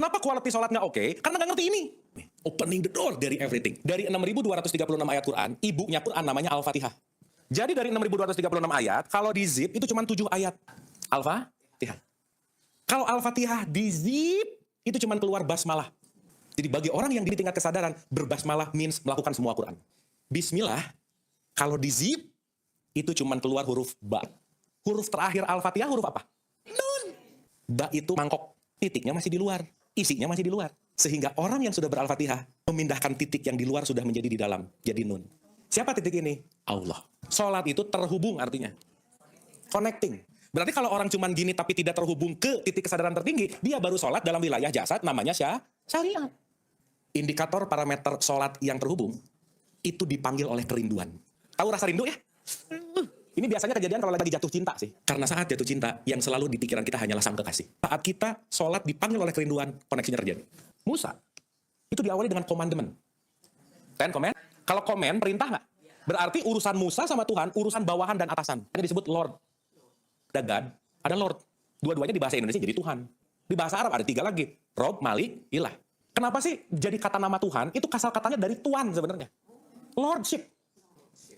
Kenapa quality sholat nggak oke? Karena nggak ngerti ini. Opening the door dari everything. Dari 6.236 ayat Quran, ibunya Quran namanya Al-Fatihah. Jadi dari 6.236 ayat, kalau di zip itu cuma 7 ayat. Al-Fatihah. Kalau Al-Fatihah di zip, itu cuma keluar basmalah. Jadi bagi orang yang di tingkat kesadaran, berbasmalah means melakukan semua Quran. Bismillah, kalau di zip, itu cuma keluar huruf ba. Huruf terakhir Al-Fatihah huruf apa? Nun. Ba itu mangkok. Titiknya masih di luar. Isinya masih di luar. Sehingga orang yang sudah ber-Al-Fatihah memindahkan titik yang di luar sudah menjadi di dalam. Jadi nun. Siapa titik ini? Allah. Sholat itu terhubung artinya. Connecting. Berarti kalau orang cuman gini tapi tidak terhubung ke titik kesadaran tertinggi, dia baru sholat dalam wilayah jasad namanya syariat. Indikator parameter sholat yang terhubung itu dipanggil oleh kerinduan. Tahu rasa rindu ya? Ini biasanya kejadian kalau lagi jatuh cinta sih. Karena saat jatuh cinta, yang selalu di pikiran kita hanyalah sang kekasih. Saat kita sholat dipanggil oleh kerinduan, koneksinya terjadi. Musa, itu diawali dengan commandment. Ten command. Kalau command, perintah nggak? Berarti urusan Musa sama Tuhan, urusan bawahan dan atasan. Ini disebut Lord. Ada God, ada Lord. Dua-duanya di bahasa Indonesia jadi Tuhan. Di bahasa Arab ada 3 lagi. Rob, Malik, Ilah. Kenapa sih jadi kata nama Tuhan, itu kasal katanya dari Tuan sebenarnya. Lordship.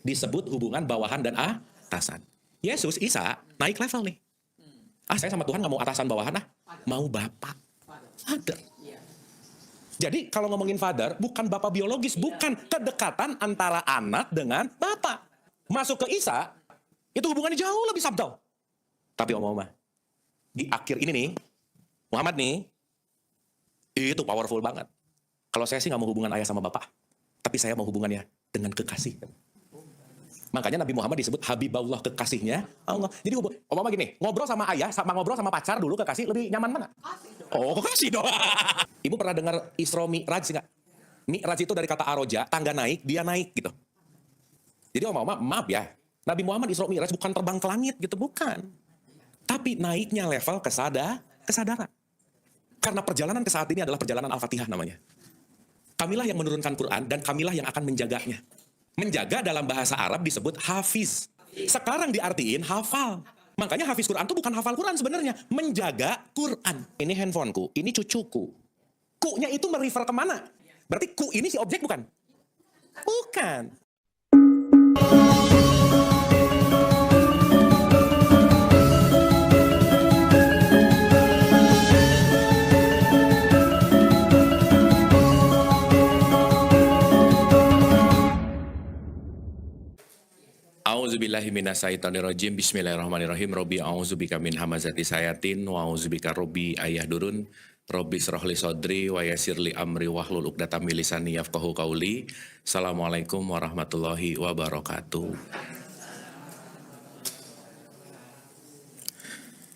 Disebut hubungan bawahan dan atasan. Yesus, Isa, naik level nih. Saya sama Tuhan nggak mau atasan bawahan, mau Bapak. Father. Jadi kalau ngomongin father, bukan bapak biologis, bukan kedekatan antara anak dengan bapak. Masuk ke Isa, itu hubungannya jauh lebih subtle. Tapi Om-Om, di akhir ini nih, Muhammad nih, itu powerful banget. Kalau saya sih nggak mau hubungan ayah sama bapak, tapi saya mau hubungannya dengan kekasih. Makanya Nabi Muhammad disebut Habibullah, kekasihnya Allah. Jadi Om-Om gini, ngobrol sama ayah, sama ngobrol sama pacar dulu kekasih, lebih nyaman mana? Oh, kekasih dong. Ibu pernah dengar Isra Mi'raj nggak? Mi'raj itu dari kata aroja, tangga naik, dia naik gitu. Jadi Om-Om, maaf ya, Nabi Muhammad Isra Mi'raj bukan terbang ke langit gitu, bukan. Tapi naiknya level kesadaran. Karena perjalanan ke saat ini adalah perjalanan Al-Fatihah namanya. Kamilah yang menurunkan Quran dan kamilah yang akan menjaganya. Menjaga dalam bahasa Arab disebut hafiz. Sekarang diartiin hafal. Makanya hafiz Quran itu bukan hafal Quran sebenarnya. Menjaga Quran. Ini handphoneku, ini cucuku. Ku-nya itu merefer kemana? Berarti ku ini si objek bukan? Bukan. A'udzubillahi minasyaitonirrajim. Bismillahirrahmanirrahim. Robbi a'udzubika min hamazati sayatin wa a'udzubika robbi ayahdurun. Robbi shrahli sodri wa yassirli amri wahlul 'uqdatam min lisani yafqahu qauli. Assalamualaikum warahmatullahi wabarakatuh.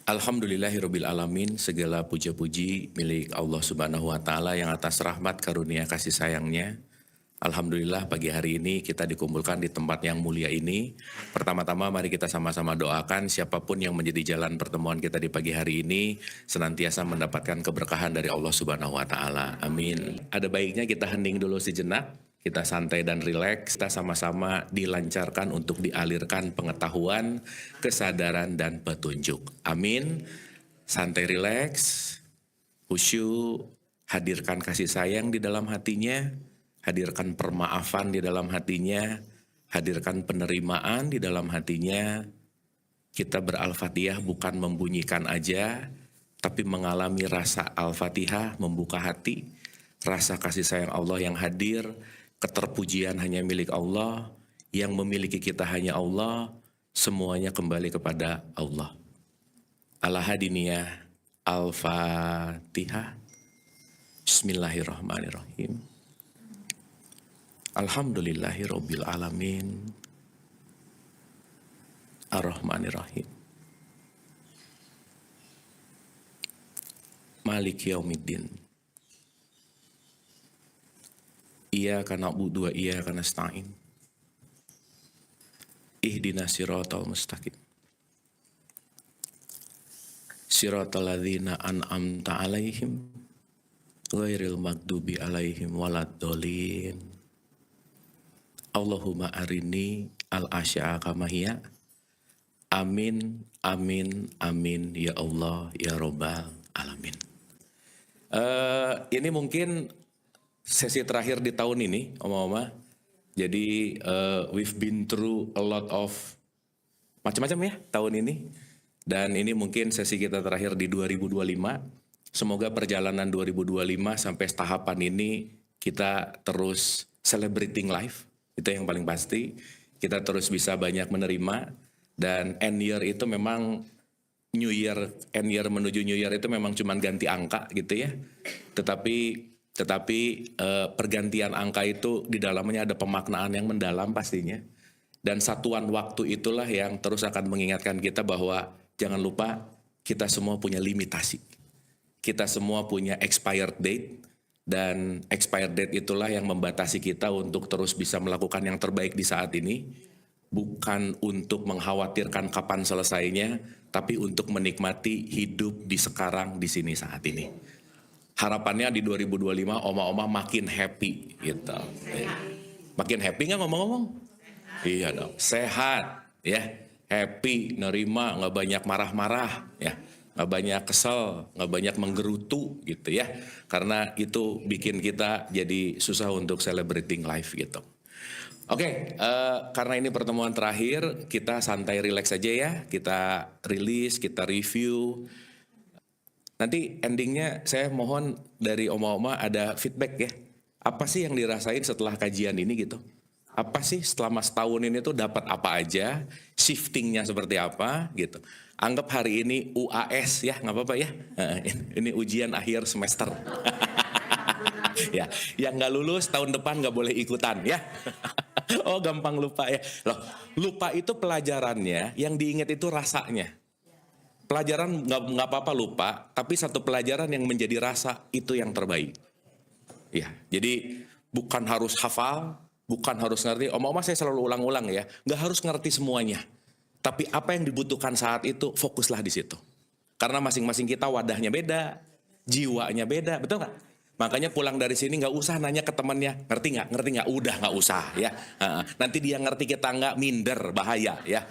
Alhamdulillahirabbil alamin. Segala puja-puji milik Allah Subhanahu wa taala yang atas rahmat karunia kasih sayangnya. Alhamdulillah pagi hari ini kita dikumpulkan di tempat yang mulia ini. Pertama-tama mari kita sama-sama doakan siapapun yang menjadi jalan pertemuan kita di pagi hari ini senantiasa mendapatkan keberkahan dari Allah Subhanahu wa taala. Amin. Ada baiknya kita hening dulu sejenak, kita santai dan rileks, kita sama-sama dilancarkan untuk dialirkan pengetahuan, kesadaran dan petunjuk. Amin. Santai rileks, khusyuk, hadirkan kasih sayang di dalam hatinya. Hadirkan permaafan di dalam hatinya, hadirkan penerimaan di dalam hatinya. Kita ber-Al-Fatihah bukan membunyikan aja, tapi mengalami rasa Al-Fatihah, membuka hati, rasa kasih sayang Allah yang hadir, keterpujian hanya milik Allah, yang memiliki kita hanya Allah, semuanya kembali kepada Allah. Al-Hadiniyah, Al-Fatihah. Bismillahirrahmanirrahim. Alhamdulillahirabbil alamin. Ar-Rahmanirrahim. Maliki yaumiddin. Iyyaka na'budu wa iyyaka nasta'in. Ihdinas siratal mustaqim. Siratal ladzina an'amta 'alaihim ghairil maghdubi 'alaihim waladdallin. Allahumma arini al-asya'a kamahiyya. Amin, amin, amin, ya Allah, ya Rabbal alamin. Ini mungkin sesi terakhir di tahun ini, Oma-Oma. Jadi we've been through a lot of macam-macam ya tahun ini. Dan ini mungkin sesi kita terakhir di 2025. Semoga perjalanan 2025 sampai tahapan ini kita terus celebrating life. Itu yang paling pasti. Kita terus bisa banyak menerima. Dan end year itu memang New Year, end year menuju New Year itu memang cuma ganti angka gitu ya. Tetapi pergantian angka itu di dalamnya ada pemaknaan yang mendalam pastinya. Dan satuan waktu itulah yang terus akan mengingatkan kita bahwa jangan lupa kita semua punya limitasi. Kita semua punya expired date. Dan expired date itulah yang membatasi kita untuk terus bisa melakukan yang terbaik di saat ini. Bukan untuk mengkhawatirkan kapan selesainya, tapi untuk menikmati hidup di sekarang, di sini, saat ini. Harapannya di 2025 oma-oma makin happy gitu. Makin happy nggak ngomong-ngomong? Iya dong, sehat ya, happy, nerima, nggak banyak marah-marah ya, nggak banyak kesel, nggak banyak menggerutu gitu ya. Karena itu bikin kita jadi susah untuk celebrating life gitu. Oke, karena ini pertemuan terakhir, kita santai relax aja ya. Kita rilis, kita review. Nanti endingnya saya mohon dari oma-oma ada feedback ya. Apa sih yang dirasain setelah kajian ini gitu? Apa sih selama setahun ini tuh dapat apa aja? Shiftingnya seperti apa gitu? Anggap hari ini UAS ya, nggak apa-apa ya. Ini ujian akhir semester. Ya, yang nggak lulus tahun depan nggak boleh ikutan ya. Oh gampang lupa ya. Loh, lupa itu pelajarannya, yang diingat itu rasanya. Pelajaran nggak apa-apa lupa, tapi satu pelajaran yang menjadi rasa itu yang terbaik. Ya, jadi bukan harus hafal, bukan harus ngerti. Oma-oma saya selalu ulang-ulang ya, nggak harus ngerti semuanya. Tapi apa yang dibutuhkan saat itu, fokuslah di situ. Karena masing-masing kita wadahnya beda, jiwanya beda, betul nggak? Makanya pulang dari sini nggak usah nanya ke temannya, ngerti nggak, udah nggak usah ya. Nanti dia ngerti kita nggak, minder, bahaya ya.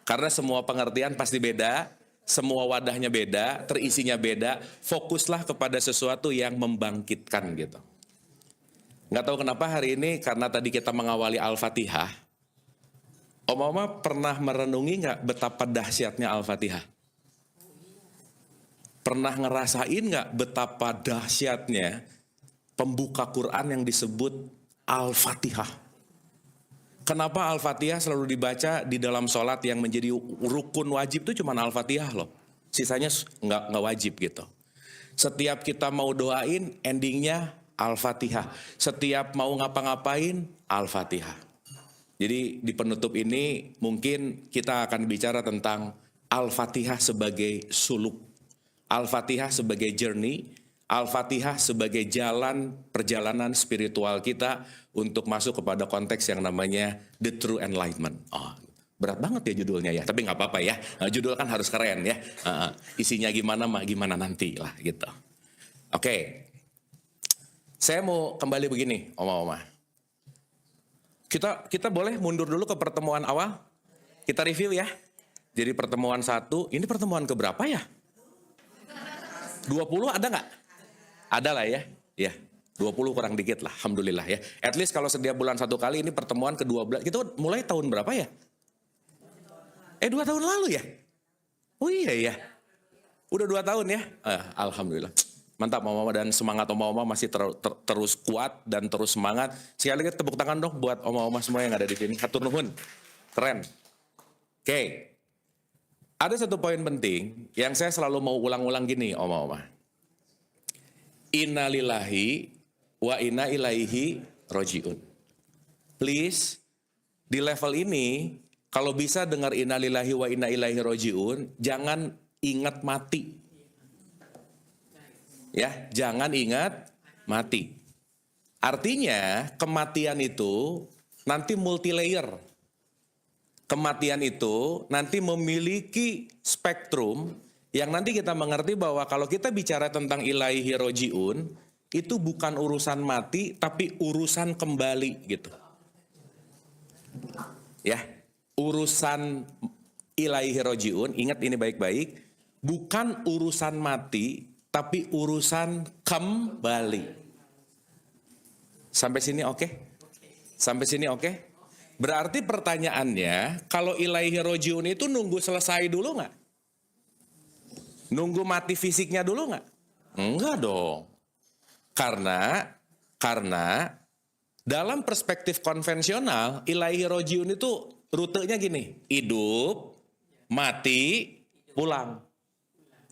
Karena semua pengertian pasti beda, semua wadahnya beda, terisinya beda. Fokuslah kepada sesuatu yang membangkitkan gitu. Nggak tahu kenapa hari ini karena tadi kita mengawali Al-Fatihah, Oma-oma pernah merenungi nggak betapa dahsyatnya Al-Fatihah? Pernah ngerasain nggak betapa dahsyatnya pembuka Quran yang disebut Al-Fatihah? Kenapa Al-Fatihah selalu dibaca di dalam sholat yang menjadi rukun wajib itu cuma Al-Fatihah loh. Sisanya nggak wajib gitu. Setiap kita mau doain endingnya Al-Fatihah. Setiap mau ngapa-ngapain Al-Fatihah. Jadi di penutup ini mungkin kita akan bicara tentang Al-Fatihah sebagai suluk. Al-Fatihah sebagai journey, Al-Fatihah sebagai jalan perjalanan spiritual kita untuk masuk kepada konteks yang namanya the true enlightenment. Oh, berat banget ya judulnya ya, tapi nggak apa-apa ya. Judul kan harus keren ya. Isinya gimana nanti lah gitu. Oke, saya mau kembali begini, oma-oma. Kita boleh mundur dulu ke pertemuan awal. Kita review ya. Jadi pertemuan 1, ini pertemuan keberapa ya? 20 ada nggak? Ada lah ya. Ya, 20 kurang dikit lah, alhamdulillah ya. At least kalau setiap bulan 1 kali, ini pertemuan ke-12. Itu mulai tahun berapa ya? 2 tahun lalu ya? Oh iya ya. Udah 2 tahun ya? Alhamdulillah. Mantap oma-oma, dan semangat oma-oma masih terus kuat dan terus semangat. Sekali lagi tepuk tangan dong buat oma-oma semua yang ada di sini. Hatur nuhun. Keren. Oke. Ada satu poin penting yang saya selalu mau ulang-ulang gini, oma-oma. Inna lillahi wa inna ilaihi roji'un. Please, di level ini, kalau bisa dengar inna lillahi wa inna ilaihi roji'un, jangan ingat mati. Ya, jangan ingat mati. Artinya, kematian itu nanti multi layer. Kematian itu nanti memiliki spektrum yang nanti kita mengerti bahwa kalau kita bicara tentang ilaihi roji'un, itu bukan urusan mati tapi urusan kembali gitu. Ya, urusan ilaihi roji'un, ingat ini baik-baik, bukan urusan mati tapi urusan kembali. Sampai sini oke? Sampai sini oke? Berarti pertanyaannya, kalau ilaihi rojiun itu nunggu selesai dulu nggak? Nunggu mati fisiknya dulu nggak? Enggak dong. Karena dalam perspektif konvensional, ilaihi rojiun itu rutenya gini, hidup, mati, pulang.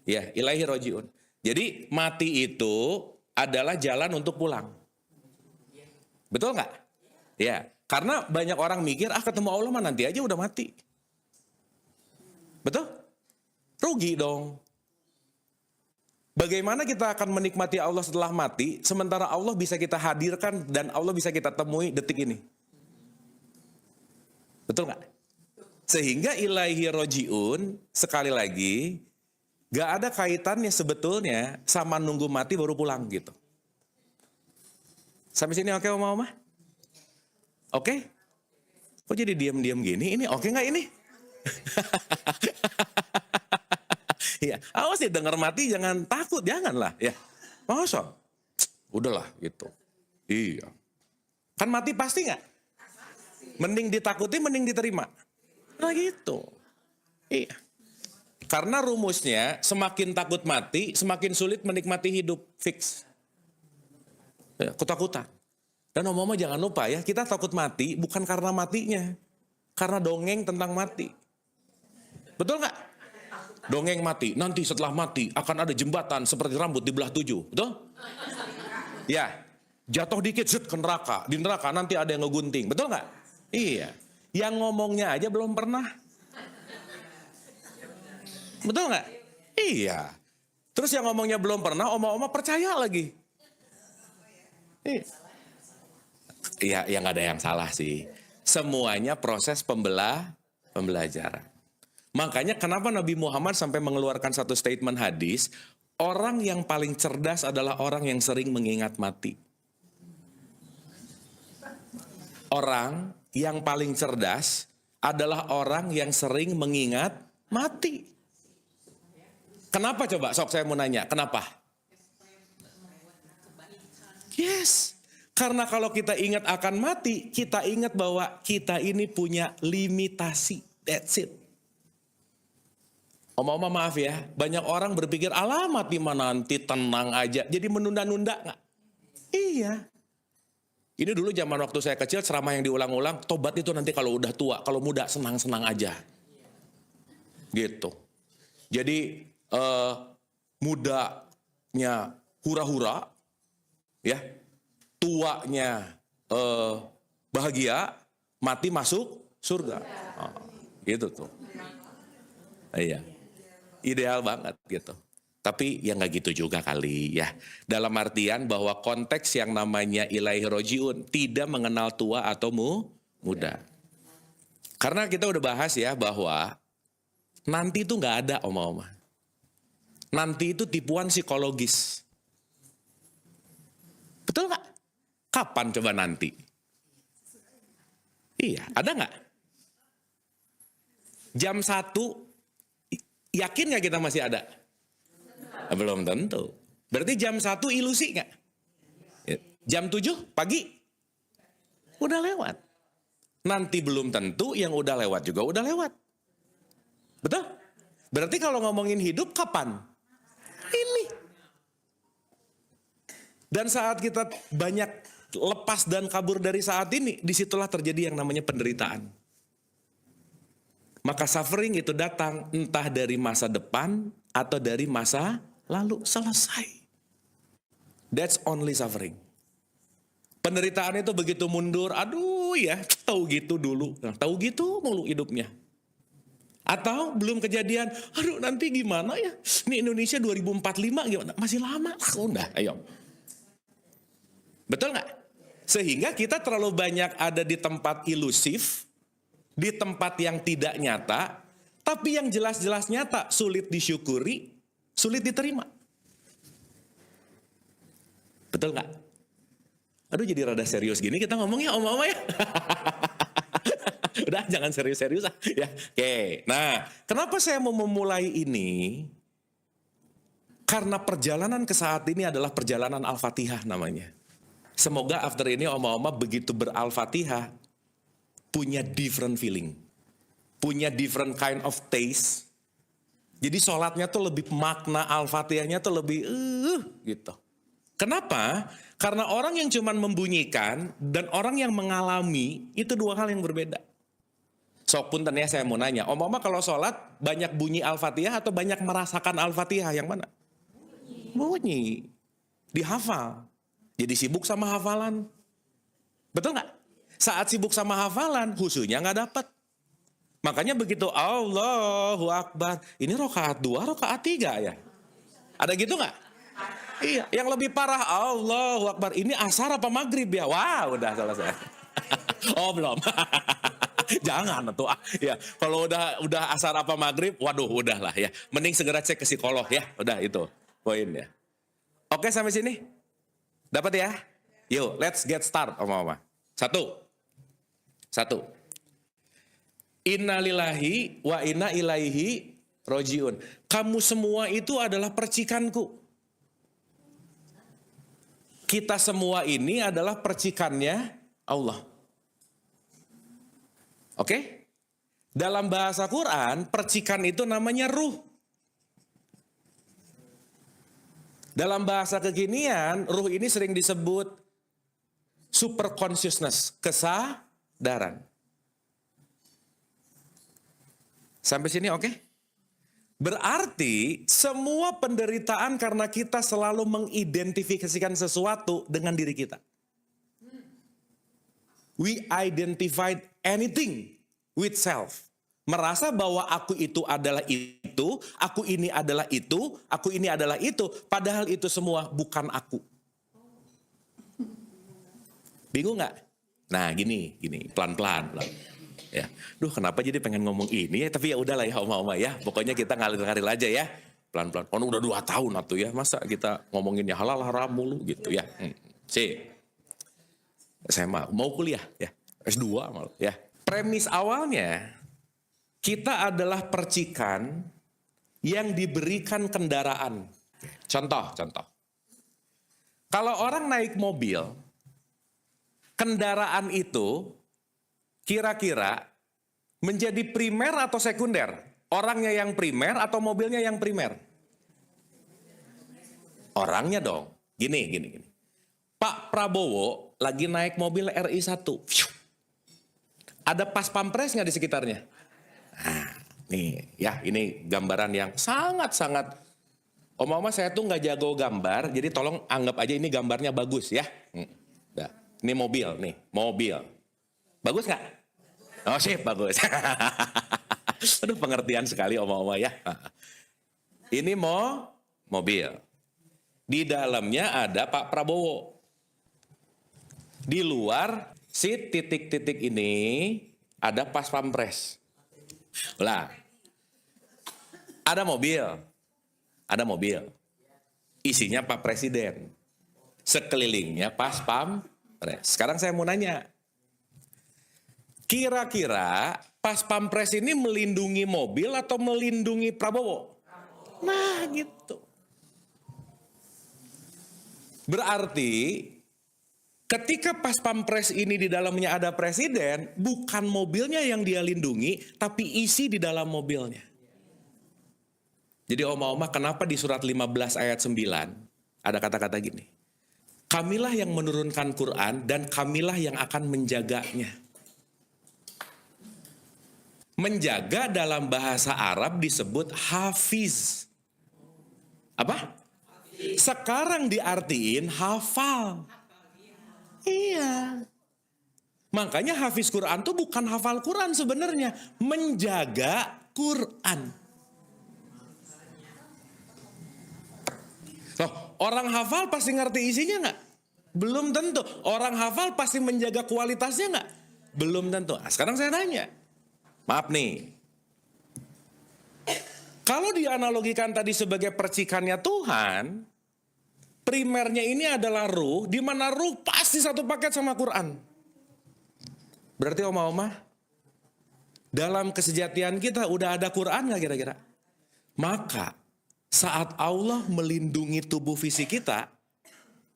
Ya, ilaihi rojiun. Jadi mati itu adalah jalan untuk pulang. Betul nggak? Ya, karena banyak orang mikir, ketemu Allah mah nanti aja udah mati. Betul? Rugi dong. Bagaimana kita akan menikmati Allah setelah mati, sementara Allah bisa kita hadirkan dan Allah bisa kita temui detik ini. Betul nggak? Sehingga ilaihi rojiun, sekali lagi, gak ada kaitannya sebetulnya sama nunggu mati baru pulang gitu. Sampai sini oke Oma? Oke? Kok jadi diam-diam gini? Ini oke nggak ini? Ya, awas ya dengar mati jangan takut, janganlah ya. Masa? Udahlah gitu. Iya. Kan mati pasti nggak? Mending ditakuti, mending diterima. Nah gitu. Iya. Karena rumusnya semakin takut mati, semakin sulit menikmati hidup. Fix. Ya, ketakutan. Dan omong-omong jangan lupa ya, kita takut mati bukan karena matinya. Karena dongeng tentang mati. Betul nggak? Dongeng mati, nanti setelah mati akan ada jembatan seperti rambut dibelah 7. Betul? Ya, jatuh dikit zut ke neraka. Di neraka nanti ada yang ngegunting. Betul nggak? Iya. Yang ngomongnya aja belum pernah. Betul nggak? Iya. Terus yang ngomongnya belum pernah, oma-oma percaya lagi. Iya, ya nggak ada yang salah sih. Semuanya proses pembelajaran. Makanya kenapa Nabi Muhammad sampai mengeluarkan satu statement hadis, orang yang paling cerdas adalah orang yang sering mengingat mati. Orang yang paling cerdas adalah orang yang sering mengingat mati. Kenapa coba? Sok saya mau nanya, kenapa? Yes. Karena kalau kita ingat akan mati, kita ingat bahwa kita ini punya limitasi. That's it. Oma-oma maaf ya, banyak orang berpikir, alah mati mah nanti tenang aja. Jadi menunda-nunda nggak? Iya. Ini dulu zaman waktu saya kecil, ceramah yang diulang-ulang, tobat itu nanti kalau udah tua, kalau muda senang-senang aja. Gitu. Jadi mudanya hura-hura, ya, tuanya bahagia, mati masuk surga. Gitu tuh. Iya. Ideal banget gitu. Tapi ya nggak gitu juga kali ya. Dalam artian bahwa konteks yang namanya ilaihi rojiun tidak mengenal tua atau muda. Karena kita udah bahas ya bahwa nanti itu nggak ada oma-oma. Nanti itu tipuan psikologis. Betul nggak? Kapan coba nanti? Iya, ada nggak? Jam 1, yakin nggak kita masih ada? Belum tentu. Berarti jam 1 ilusi nggak? Jam 7 pagi? Udah lewat. Nanti belum tentu, yang udah lewat juga udah lewat. Betul? Berarti kalau ngomongin hidup kapan? Ini. Dan saat kita banyak lepas dan kabur dari saat ini, disitulah terjadi yang namanya penderitaan. Maka suffering itu datang entah dari masa depan atau dari masa lalu. Selesai. That's only suffering. Penderitaan itu begitu mundur, aduh ya, tahu gitu dulu. Nah, tahu gitu mulu hidupnya. Atau belum kejadian, aduh nanti gimana ya? Ini Indonesia 2045 gimana? Masih lama. Udah, ayo. Betul nggak? Sehingga kita terlalu banyak ada di tempat ilusif, di tempat yang tidak nyata, tapi yang jelas-jelas nyata, sulit disyukuri, sulit diterima. Betul nggak? Aduh jadi rada serius gini kita ngomongnya om-om ya. Udah jangan serius-serius ah. Ya. Oke, nah kenapa saya mau memulai ini? Karena perjalanan ke saat ini adalah perjalanan Al-Fatihah namanya. Semoga after ini oma-oma begitu ber-Al-Fatihah, punya different feeling. Punya different kind of taste. Jadi sholatnya tuh lebih makna Al-Fatihahnya tuh lebih gitu. Kenapa? Karena orang yang cuman membunyikan dan orang yang mengalami itu dua hal yang berbeda. Sok punten ya, saya mau nanya, oma-oma kalau sholat banyak bunyi Al-Fatihah atau banyak merasakan Al-Fatihah, yang mana? Bunyi. Dihafal. Jadi sibuk sama hafalan. Betul nggak? Saat sibuk sama hafalan, khusyuknya nggak dapat. Makanya begitu Allahu Akbar, ini rokaat 2, rokaat 3 ya? Ada gitu nggak? Iya, yang lebih parah Allahu Akbar, ini asar apa maghrib ya? Wah, udah selesai. Oh belum. Jangan tuh ya. Kalau udah asar apa maghrib, waduh udahlah ya. Mending segera cek ke psikolog ya. Udah itu poinnya. Oke sampai sini? Dapat ya? Yuk, let's get start oma-oma. Satu. Inna lillahi wa inna ilaihi rojiun. Kamu semua itu adalah percikanku. Kita semua ini adalah percikannya Allah. Oke? Dalam bahasa Quran, percikan itu namanya ruh. Dalam bahasa kekinian, ruh ini sering disebut super consciousness, kesadaran. Sampai sini oke? Berarti semua penderitaan karena kita selalu mengidentifikasikan sesuatu dengan diri kita. We identified anything with self. Merasa bahwa aku itu adalah itu, aku ini adalah itu, aku ini adalah itu. Padahal itu semua bukan aku. Bingung nggak? Nah gini, pelan-pelan. Ya, kenapa jadi pengen ngomong ini ya? Tapi ya udahlah ya oma-oma ya. Pokoknya kita ngalir-ngalir aja ya, pelan-pelan. Kan udah 2 tahun atuh ya, masa kita ngomonginnya halal haram mulu gitu ya. Saya mau kuliah ya, S2 malah ya. Premis awalnya kita adalah percikan yang diberikan kendaraan. Contoh. Kalau orang naik mobil, kendaraan itu kira-kira menjadi primer atau sekunder? Orangnya yang primer atau mobilnya yang primer? Orangnya dong. Gini. Pak Prabowo lagi naik mobil RI1. Ada pas pampres nggak di sekitarnya? Nah, nih ya, ini gambaran yang sangat-sangat. Oma-oma saya tuh nggak jago gambar, jadi tolong anggap aja ini gambarnya bagus ya. Nah, ini mobil. Bagus nggak? Oh sip, bagus. Aduh pengertian sekali oma-oma ya. Ini mobil. Di dalamnya ada Pak Prabowo. Di luar si titik-titik ini ada pas pampres. Lah, ada mobil. Isinya Pak Presiden. Sekelilingnya pas pampres. Sekarang saya mau nanya. Kira-kira pas pampres ini melindungi mobil atau melindungi Prabowo? Nah gitu. Berarti ketika pas pampres ini di dalamnya ada presiden, bukan mobilnya yang dia lindungi, tapi isi di dalam mobilnya. Jadi oma-oma kenapa di surat 15 ayat 9 ada kata-kata gini. Kamilah yang menurunkan Quran dan kamilah yang akan menjaganya. Menjaga dalam bahasa Arab disebut hafiz. Apa? Sekarang diartiin hafal. Iya. Makanya hafiz Quran itu bukan hafal Quran sebenarnya. Menjaga Quran. Loh, orang hafal pasti ngerti isinya nggak? Belum tentu. Orang hafal pasti menjaga kualitasnya nggak? Belum tentu. Nah, sekarang saya tanya. Maaf nih. Kalau dianalogikan tadi sebagai percikannya Tuhan, primernya ini adalah ruh, di mana ruh pasti satu paket sama Quran. Berarti oma-oma, dalam kesejatian kita udah ada Quran nggak kira-kira? Maka Saat Allah melindungi tubuh fisik kita,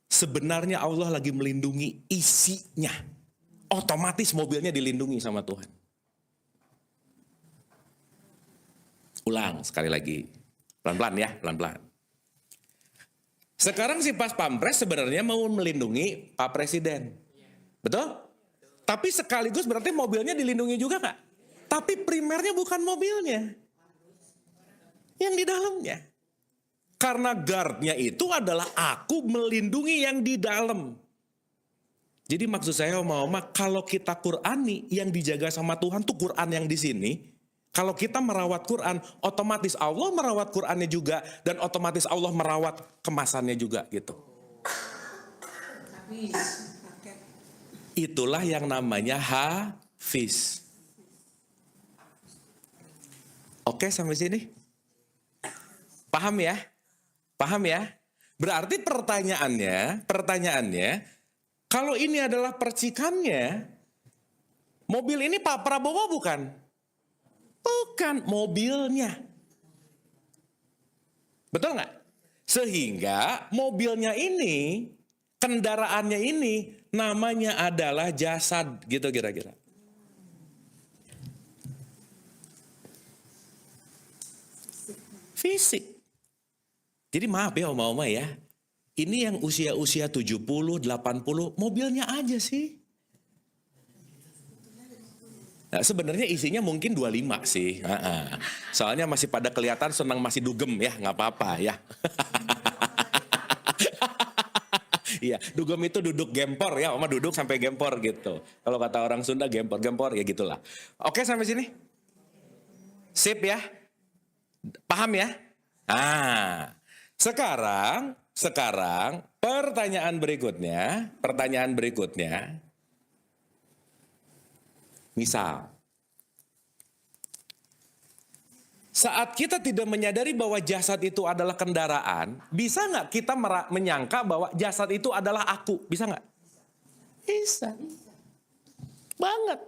sebenarnya Allah lagi melindungi isinya. Otomatis mobilnya dilindungi sama Tuhan. Ulang sekali lagi. Pelan-pelan ya, pelan-pelan. Sekarang si Pas Pampres sebenarnya mau melindungi Pak Presiden. Betul? Tapi sekaligus berarti mobilnya dilindungi juga nggak? Tapi primernya bukan mobilnya. Yang di dalamnya. Karena guardnya itu adalah aku melindungi yang di dalam. Jadi maksud saya Oma, kalau kita Qurani yang dijaga sama Tuhan tuh Quran yang di sini. Kalau kita merawat Quran, otomatis Allah merawat Qurannya juga. Dan otomatis Allah merawat kemasannya juga gitu. Itulah yang namanya hafiz. Oke sampai sini? Paham ya? Paham ya? Berarti pertanyaannya, kalau ini adalah percikannya, mobil ini Pak Prabowo bukan? Bukan, mobilnya. Betul nggak? Sehingga mobilnya ini, kendaraannya ini, namanya adalah jasad, gitu kira-kira. Fisik. Jadi maaf ya Oma-Oma ya, ini yang usia-usia 70, 80, mobilnya aja sih. Nah, sebenarnya isinya mungkin 25 sih. Soalnya masih pada kelihatan senang masih dugem ya, nggak apa-apa ya. Iya, dugem itu duduk gempor ya, Oma duduk sampai gempor gitu. Kalau kata orang Sunda gempor-gempor ya gitulah. Oke sampai sini? Sip ya? Paham ya? Sekarang pertanyaan berikutnya, misal, saat kita tidak menyadari bahwa jasad itu adalah kendaraan, bisa nggak kita menyangka bahwa jasad itu adalah aku? Bisa nggak? Bisa. Banget.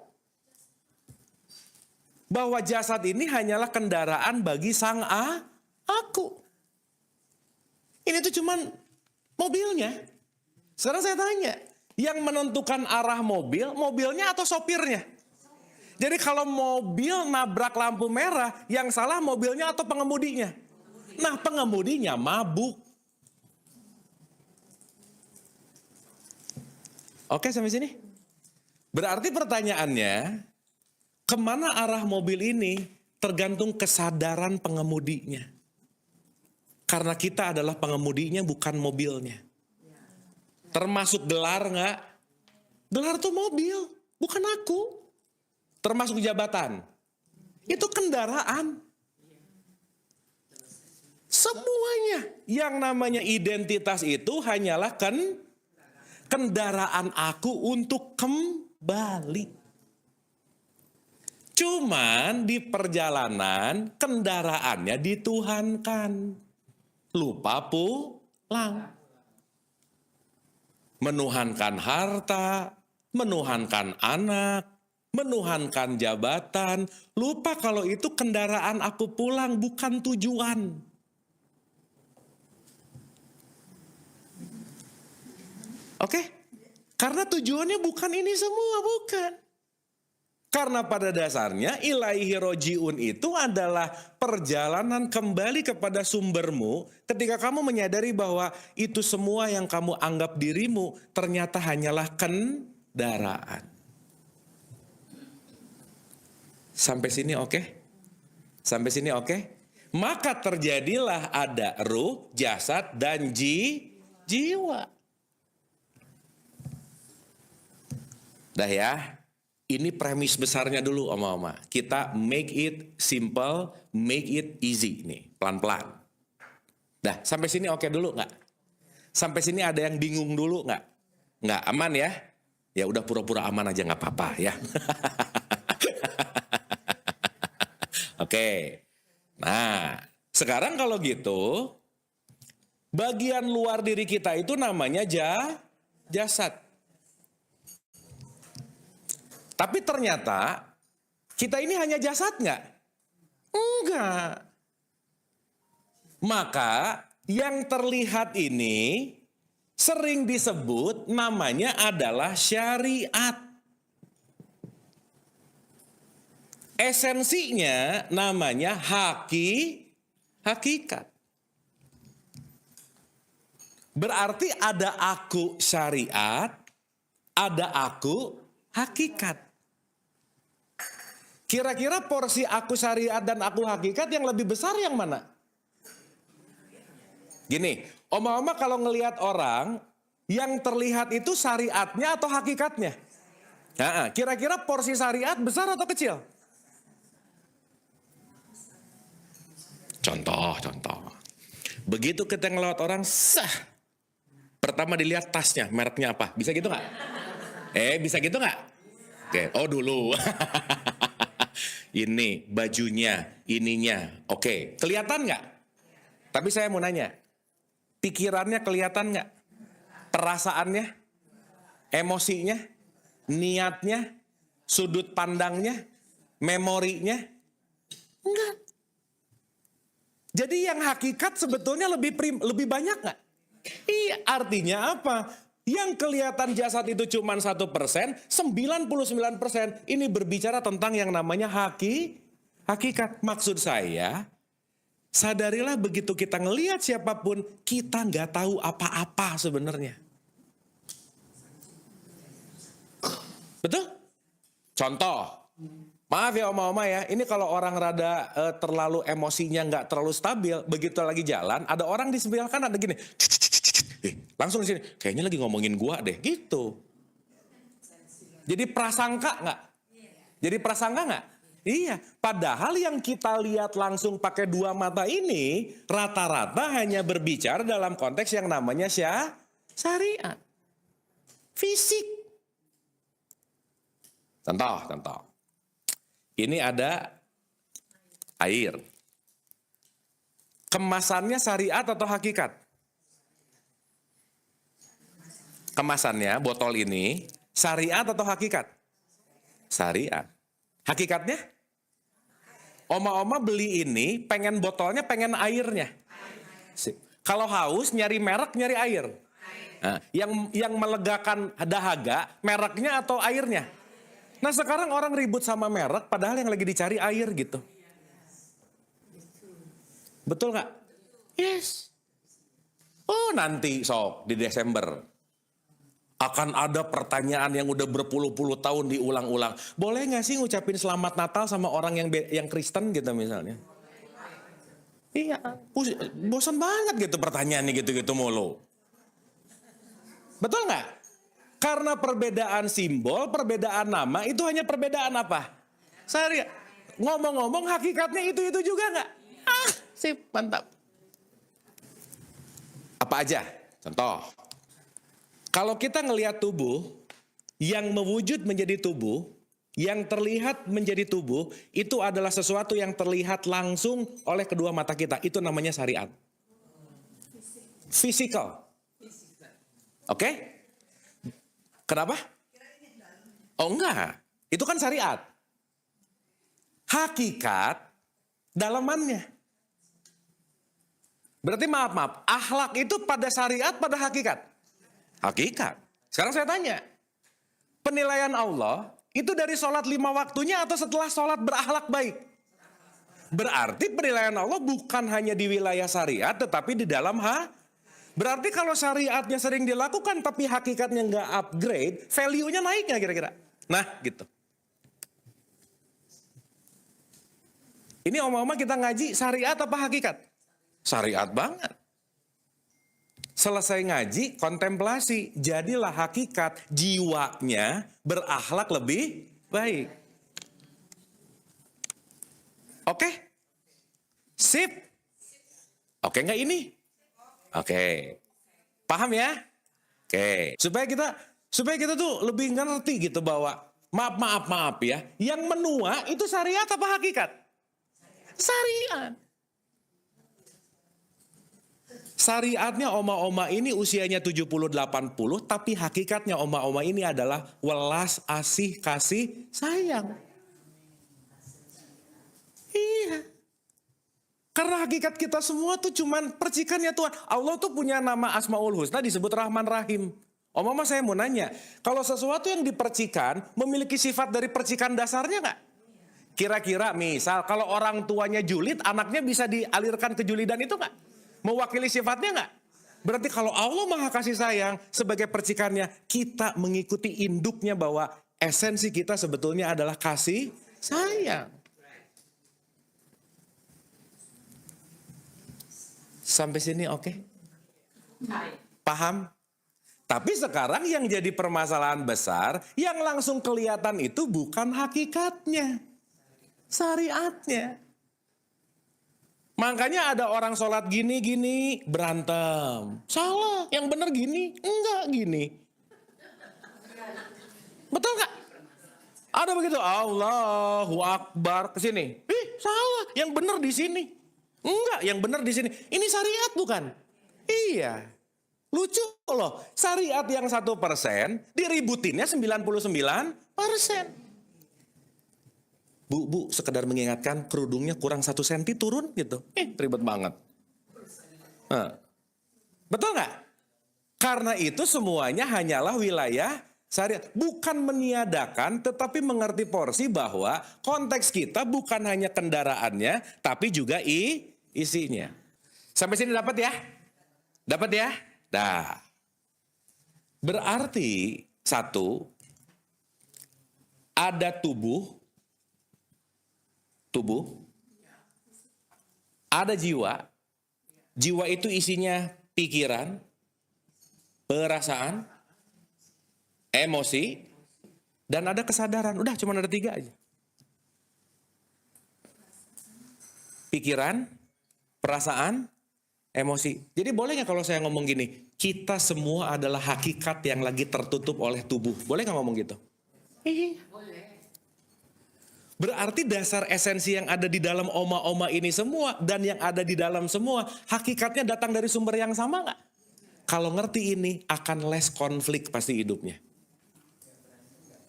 Bahwa jasad ini hanyalah kendaraan bagi sang aku. Ini tuh cuman mobilnya. Sekarang saya tanya, yang menentukan arah mobilnya atau sopirnya? Jadi kalau mobil nabrak lampu merah, yang salah mobilnya atau pengemudinya? Nah, pengemudinya mabuk. Oke, sampai sini? Berarti pertanyaannya, kemana arah mobil ini tergantung kesadaran pengemudinya. Karena kita adalah pengemudinya bukan mobilnya. Termasuk gelar nggak? Gelar tuh mobil, bukan aku. Termasuk jabatan. Itu kendaraan. Semuanya yang namanya identitas itu hanyalah kendaraan aku untuk kembali. Cuman di perjalanan kendaraannya dituhankan. Lupa pulang. Menuhankan harta, menuhankan anak, menuhankan jabatan. Lupa kalau itu kendaraan aku pulang bukan tujuan. Oke? Karena tujuannya bukan ini semua, bukan. Karena pada dasarnya ilaihi rojiun itu adalah perjalanan kembali kepada sumbermu ketika kamu menyadari bahwa itu semua yang kamu anggap dirimu ternyata hanyalah kendaraan. Sampai sini oke? Sampai sini oke? Maka terjadilah ada ruh, jasad, dan jiwa. Dah ya. Ini premis besarnya dulu Oma-Oma. Kita make it simple, make it easy nih, pelan-pelan. Dah, sampai sini oke dulu nggak? Sampai sini ada yang bingung dulu nggak? Nggak, aman ya? Ya udah pura-pura aman aja nggak apa-apa ya. Oke. Nah, sekarang kalau gitu, bagian luar diri kita itu namanya jasad. Tapi ternyata kita ini hanya jasad nggak? Enggak. Maka yang terlihat ini sering disebut namanya adalah syariat. Esensinya namanya hakikat. Berarti ada aku syariat, ada aku hakikat. Kira-kira porsi aku syariat dan aku hakikat yang lebih besar yang mana? Gini, oma-oma kalau ngelihat orang, yang terlihat itu syariatnya atau hakikatnya? Nah, kira-kira porsi syariat besar atau kecil? Contoh. Begitu kita ngelihat orang, pertama dilihat tasnya, mereknya apa? Bisa gitu nggak? Bisa gitu nggak? Oke, oh dulu. Ini bajunya, ininya. Oke, kelihatan nggak? Tapi saya mau nanya, pikirannya kelihatan nggak? Perasaannya, emosinya, niatnya, sudut pandangnya, memorinya? Enggak. Jadi yang hakikat sebetulnya lebih banyak nggak? Iya, artinya apa? Yang kelihatan jasad itu cuma 1%, 99% ini berbicara tentang yang namanya hakikat. Maksud saya, sadarilah begitu kita ngelihat siapapun, kita nggak tahu apa-apa sebenarnya. Betul? Contoh. Maaf ya oma-oma ya, ini kalau orang rada terlalu emosinya nggak terlalu stabil, begitu lagi jalan, ada orang di sebelah kanan, ada gini, langsung di sini, kayaknya lagi ngomongin gua deh, gitu. Jadi prasangka nggak? Jadi prasangka nggak? Iya, padahal yang kita lihat langsung pakai dua mata ini, rata-rata hanya berbicara dalam konteks yang namanya syariat. Fisik. Contoh. Ini ada air. Kemasannya syariat atau hakikat? Kemasannya, botol ini, syariat atau hakikat? Syariat. Hakikatnya? Oma-oma beli ini, pengen botolnya, pengen airnya. Kalau haus, nyari merek, nyari air. Nah, yang melegakan dahaga, mereknya atau airnya? Nah sekarang orang ribut sama merek, padahal yang lagi dicari air gitu. Betul nggak? Yes. Oh nanti sok di Desember akan ada pertanyaan yang udah berpuluh-puluh tahun diulang-ulang. Boleh nggak sih ngucapin selamat Natal sama orang yang Kristen gitu misalnya? Iya, bosan banget gitu pertanyaannya gitu-gitu mulu. Betul nggak? Karena perbedaan simbol, perbedaan nama, itu hanya perbedaan apa? Syariat. Ngomong-ngomong hakikatnya itu juga nggak? Sip, mantap. Apa aja? Contoh. Kalau kita ngelihat tubuh, yang mewujud menjadi tubuh, yang terlihat menjadi tubuh, itu adalah sesuatu yang terlihat langsung oleh kedua mata kita. Itu namanya syariat. Physical. Oke? Kenapa? Oh enggak, itu kan syariat. Hakikat dalamannya. Berarti maaf, akhlak itu pada syariat, pada hakikat? Hakikat. Sekarang saya tanya, penilaian Allah itu dari sholat 5 waktunya atau setelah sholat berakhlak baik? Berarti penilaian Allah bukan hanya di wilayah syariat, tetapi di dalam Berarti kalau syariatnya sering dilakukan tapi hakikatnya nggak upgrade, value-nya naik nggak kira-kira? Nah gitu. Ini oma-oma kita ngaji syariat apa hakikat? Syariat banget. Selesai ngaji, kontemplasi, jadilah hakikat, jiwanya berakhlak lebih baik. Oke? Sip? Oke nggak ini? Oke. Paham ya? Oke. Supaya kita tuh lebih ngerti gitu bahwa maaf ya, yang menua itu syariat apa hakikat? Syariat. Syariatnya oma-oma ini usianya 70-80, tapi hakikatnya oma-oma ini adalah welas asih kasih sayang. Iya. Karena hakikat kita semua tuh cuman percikannya Tuhan. Allah tuh punya nama Asmaul Husna disebut Rahman Rahim. Mama saya mau nanya, kalau sesuatu yang dipercikan memiliki sifat dari percikan dasarnya nggak? Kira-kira misal kalau orang tuanya julid, anaknya bisa dialirkan ke julidan itu nggak? Mewakili sifatnya nggak? Berarti kalau Allah Maha Kasih Sayang sebagai percikannya, kita mengikuti induknya bahwa esensi kita sebetulnya adalah kasih sayang. Sampai sini oke? Paham? Tapi sekarang yang jadi permasalahan besar, yang langsung kelihatan itu bukan hakikatnya, syariatnya. Makanya ada orang sholat gini-gini, berantem. Salah, yang benar gini, enggak gini. Betul nggak? Ada begitu, Allahu Akbar, ke sini. Salah, yang benar di sini. Enggak, yang benar di sini. Ini syariat bukan? Iya. Lucu loh, syariat yang 1%, diributinnya 99%. Bu, sekedar mengingatkan kerudungnya kurang 1 senti turun gitu. Ribet banget. Betul nggak? Karena itu semuanya hanyalah wilayah syariat. Bukan meniadakan, tetapi mengerti porsi bahwa konteks kita bukan hanya kendaraannya, tapi juga isinya. Sampai sini dapat ya? Dapat ya? Nah, berarti satu, ada tubuh, ada jiwa itu isinya pikiran, perasaan, emosi, dan ada kesadaran. Udah, cuma ada 3 aja. Pikiran, perasaan, emosi. Jadi boleh nggak kalau saya ngomong gini, kita semua adalah hakikat yang lagi tertutup oleh tubuh. Boleh nggak ngomong gitu? Boleh. Berarti dasar esensi yang ada di dalam oma-oma ini semua dan yang ada di dalam semua, hakikatnya datang dari sumber yang sama nggak? Kalau ngerti ini, akan less konflik pasti hidupnya.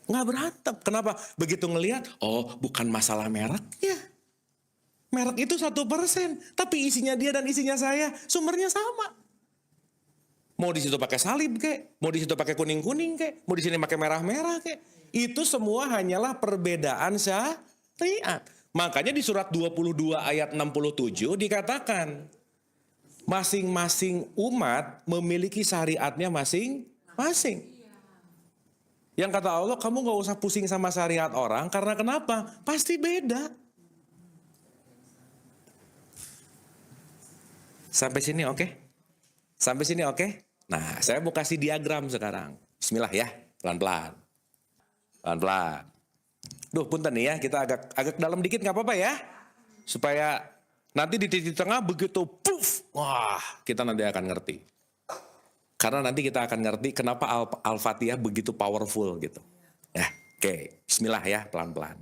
Nggak berantem. Kenapa? Begitu ngelihat, oh bukan masalah mereknya. Merek itu 1%, tapi isinya dia dan isinya saya sumbernya sama. Mau di situ pakai salib kek, mau di situ pakai kuning-kuning kek, mau di sini pakai merah-merah kek. Itu semua hanyalah perbedaan syariat. Makanya di surat 22 ayat 67 dikatakan, masing-masing umat memiliki syariatnya masing-masing. Yang kata Allah, kamu gak usah pusing sama syariat orang, karena kenapa? Pasti beda. Sampai sini oke? Sampai sini oke? Nah, saya mau kasih diagram sekarang. Bismillah ya, pelan-pelan. Pelan-pelan. Duh, punten nih ya, kita agak dalam dikit nggak apa-apa ya. Supaya nanti di titik tengah begitu puff, wah, kita nanti akan ngerti. Karena nanti kita akan ngerti kenapa Al-Fatihah begitu powerful gitu. Ya, oke. Bismillah ya, pelan-pelan.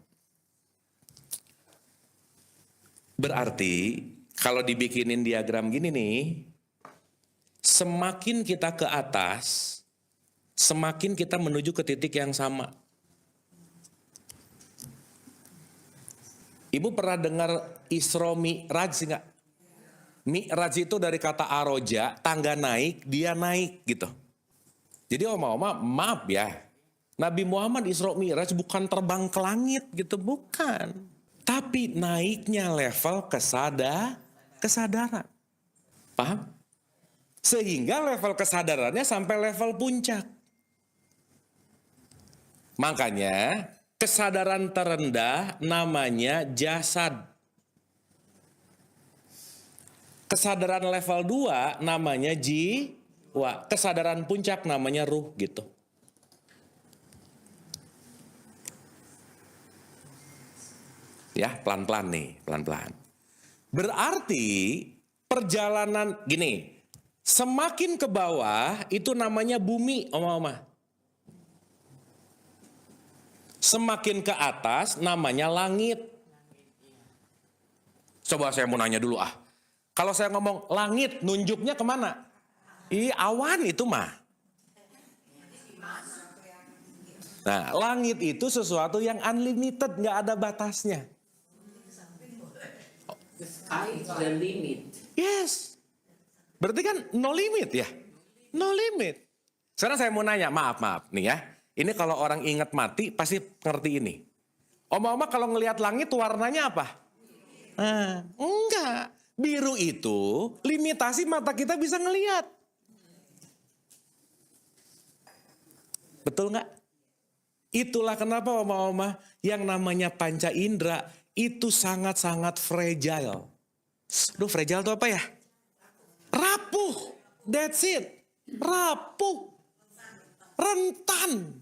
Berarti kalau dibikinin diagram gini nih, semakin kita ke atas, semakin kita menuju ke titik yang sama. Ibu pernah dengar Isra Mi'raj nggak? Mi'raj itu dari kata aroja, tangga naik, dia naik gitu. Jadi oma-oma maaf ya, Nabi Muhammad Isra Mi'raj bukan terbang ke langit gitu, bukan. Tapi naiknya level kesadaran. Paham? Sehingga level kesadarannya sampai level puncak. Makanya kesadaran terendah namanya jasad. Kesadaran level 2 namanya jiwa. Kesadaran puncak namanya ruh gitu. Ya, pelan-pelan nih, pelan-pelan. Berarti perjalanan gini, semakin ke bawah itu namanya bumi, oma-oma. Semakin ke atas namanya langit. Coba saya mau nanya dulu ah. Kalau saya ngomong langit, nunjuknya kemana? Awan itu mah. Nah, langit itu sesuatu yang unlimited, nggak ada batasnya. The limit. Yes. Berarti kan no limit ya? No limit. Sekarang saya mau nanya, maaf nih ya. Ini kalau orang ingat mati pasti ngerti ini. Oma-oma kalau ngelihat langit warnanya apa? Enggak. Biru itu limitasi mata kita bisa ngelihat. Betul nggak? Itulah kenapa oma-oma yang namanya panca indera itu sangat-sangat fragile. Duh, fragile itu apa ya? Rapuh. That's it. Rapuh. Rentan.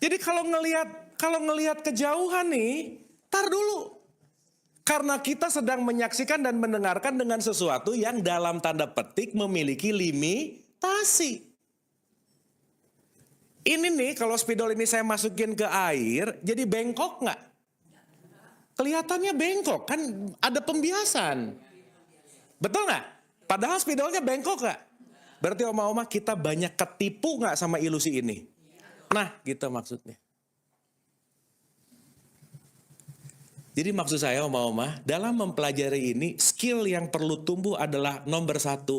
Jadi kalau ngelihat kejauhan nih, tar dulu. Karena kita sedang menyaksikan dan mendengarkan dengan sesuatu yang dalam tanda petik memiliki limitasi. Ini nih kalau spidol ini saya masukin ke air, jadi bengkok nggak? Kelihatannya bengkok, kan ada pembiasan. Betul nggak? Padahal spidolnya bengkok nggak? Berarti oma-oma kita banyak ketipu nggak sama ilusi ini? Nah, gitu maksudnya. Jadi maksud saya oma-oma, dalam mempelajari ini, skill yang perlu tumbuh adalah nomor 1,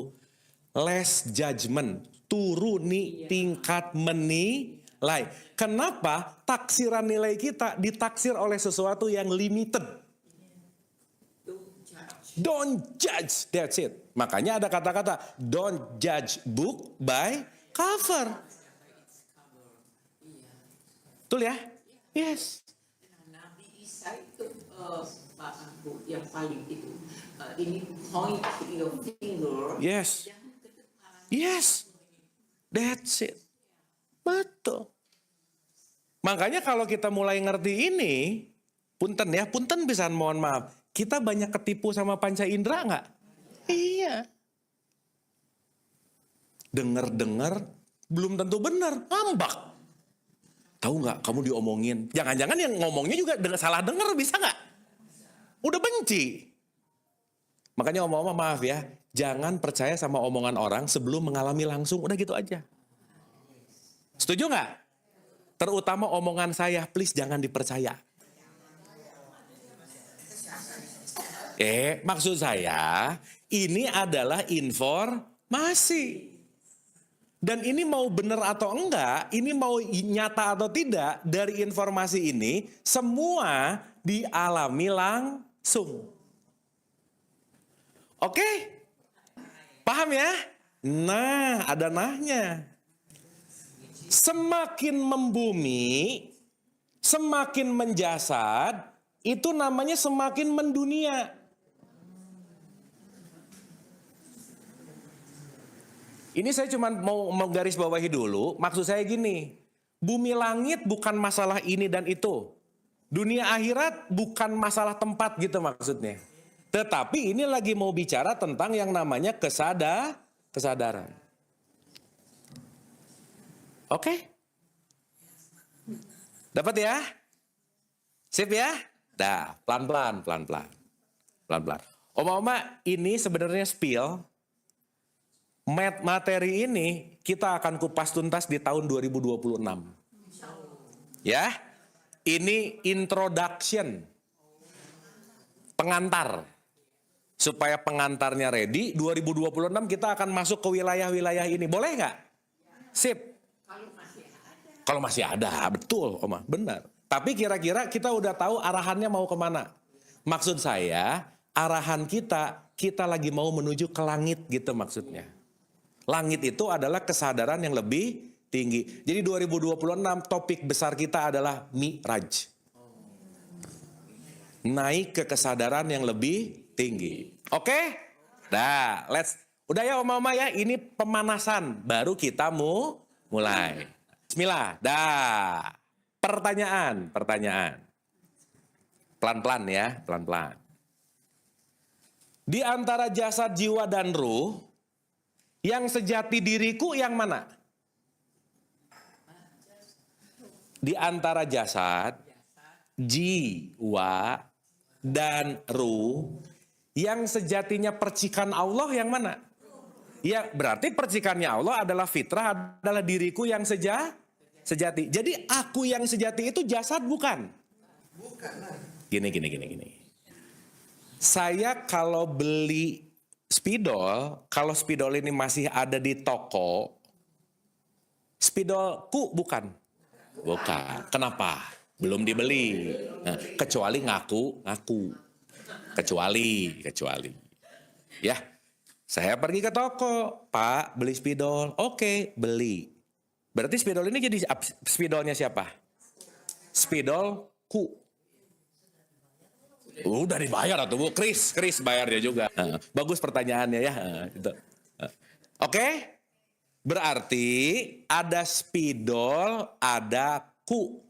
less judgment, turuni tingkat menilai. Kenapa taksiran nilai kita ditaksir oleh sesuatu yang limited? Don't judge, that's it. Makanya ada kata-kata, don't judge book by cover. Betul ya? Yes. Nabi Isa itu Pak Abu yang paling itu ini point your finger. Yes. Yes. That's it. Betul. Makanya kalau kita mulai ngerti ini, punten ya, punten bisa mohon maaf. Kita banyak ketipu sama panca indera nggak? Iya. Dengar-dengar belum tentu benar, ngambak. Tahu nggak kamu diomongin? Jangan-jangan yang ngomongnya juga salah dengar, bisa nggak? Udah benci. Makanya oma-oma maaf ya, jangan percaya sama omongan orang sebelum mengalami langsung, udah gitu aja. Setuju nggak? Terutama omongan saya, please jangan dipercaya. Maksud saya, ini adalah informasi. Dan ini mau benar atau enggak, ini mau nyata atau tidak, dari informasi ini, semua dialami langsung. Oke? Paham ya? Nah, ada nahnya. Semakin membumi, semakin menjasad, itu namanya semakin mendunia. Ini saya cuma mau garis bawahi dulu, maksud saya gini, bumi langit bukan masalah ini dan itu. Dunia akhirat bukan masalah tempat gitu maksudnya. Tetapi ini lagi mau bicara tentang yang namanya kesadaran. Oke? Dapat ya? Sip ya? Dah, pelan-pelan. Oma-oma, ini sebenarnya spill. Materi ini kita akan kupas tuntas di tahun 2026. Ya, ini introduction, pengantar. Supaya pengantarnya ready, 2026 kita akan masuk ke wilayah-wilayah ini. Boleh nggak? Sip. Kalau masih ada, betul Oma, benar. Tapi kira-kira kita udah tahu arahannya mau kemana. Maksud saya, arahan kita lagi mau menuju ke langit gitu maksudnya. Langit itu adalah kesadaran yang lebih tinggi. Jadi 2026 topik besar kita adalah Mi'raj. Naik ke kesadaran yang lebih tinggi. Oke? Nah, udah ya oma-oma ya, ini pemanasan. Baru kita mulai. Bismillah. Dah. Pertanyaan. Pelan-pelan ya, pelan-pelan. Di antara jasad, jiwa, dan ruh, yang sejati diriku yang mana? Di antara jasad, jiwa, dan ruh, yang sejatinya percikan Allah yang mana? Ya, berarti percikannya Allah adalah fitrah, adalah diriku yang sejati. Jadi aku yang sejati itu jasad bukan? Bukan. Gini. Saya kalau beli spidol, kalau spidol ini masih ada di toko, spidolku bukan. Bukan. Kenapa? Belum dibeli. Nah, kecuali ngaku. Kecuali. Ya, saya pergi ke toko, Pak, beli spidol. Oke, beli. Berarti spidol ini jadi spidolnya siapa? Spidolku. Udah dibayar atau Bu? Chris bayar dia juga. Bagus pertanyaannya ya. Gitu. Oke? Berarti ada spidol, ada ku.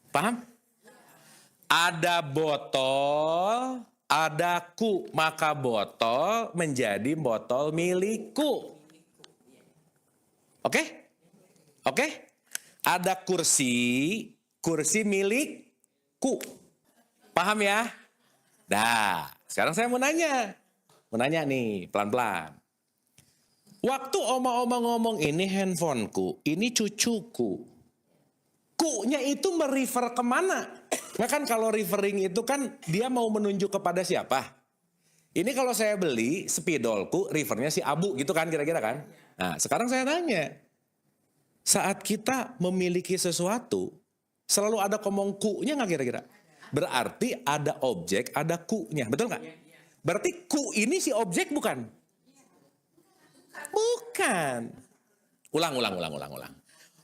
Paham? Ada botol, ada ku. Maka botol menjadi botol milikku. Oke? Oke? Ada kursi milikku. Paham ya? Nah, sekarang saya mau nanya. Nih, pelan-pelan. Waktu oma-oma ngomong ini handphoneku, ini cucuku. Ku-nya itu merefer kemana? Nah kan kalau referring itu kan dia mau menunjuk kepada siapa? Ini kalau saya beli spidolku, refernya si Abu gitu kan kira-kira kan? Nah sekarang saya tanya. Saat kita memiliki sesuatu, selalu ada ngomong ku-nya nggak kira-kira? Berarti ada objek, ada ku-nya. Betul nggak? Berarti ku ini si objek bukan? Bukan. Ulang.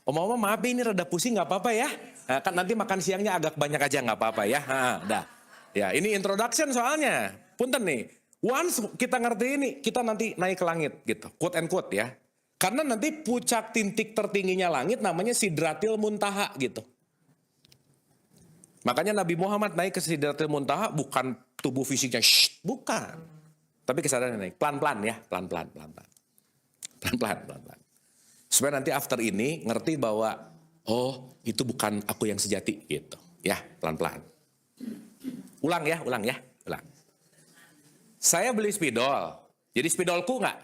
Oma-oma maaf ini rada pusing nggak apa-apa ya. Nah, kan nanti makan siangnya agak banyak aja nggak apa-apa ya. Dah. Ya ini introduction soalnya. Punten nih. Once kita ngerti ini, kita nanti naik ke langit gitu. Quote and quote ya. Karena nanti puncak titik tertingginya langit namanya Sidratil Muntaha gitu. Makanya Nabi Muhammad naik ke Sidratil Muntaha bukan tubuh fisiknya, bukan. Tapi kesadaran naik, pelan-pelan ya, pelan-pelan. Supaya nanti after ini ngerti bahwa, oh itu bukan aku yang sejati gitu. Ya, pelan-pelan. Ulang ya. Saya beli spidol, jadi spidolku nggak?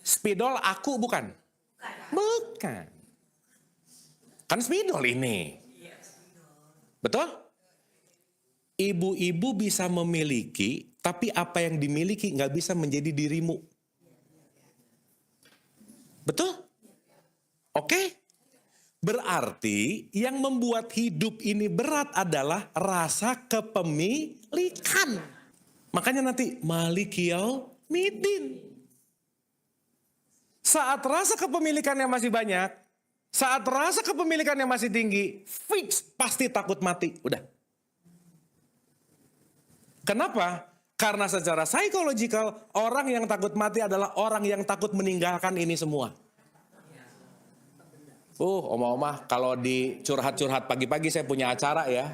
Spidol aku bukan? Bukan. Kan spidol ini. Betul? Ibu-ibu bisa memiliki, tapi apa yang dimiliki nggak bisa menjadi dirimu. Betul? Oke? Berarti yang membuat hidup ini berat adalah rasa kepemilikan. Makanya nanti Malikiyau Midin. Saat rasa kepemilikannya masih banyak, saat rasa kepemilikannya masih tinggi, fix pasti takut mati. Udah. Kenapa? Karena secara psikologikal, orang yang takut mati adalah orang yang takut meninggalkan ini semua. Oma-oma, kalau di curhat-curhat pagi-pagi saya punya acara ya.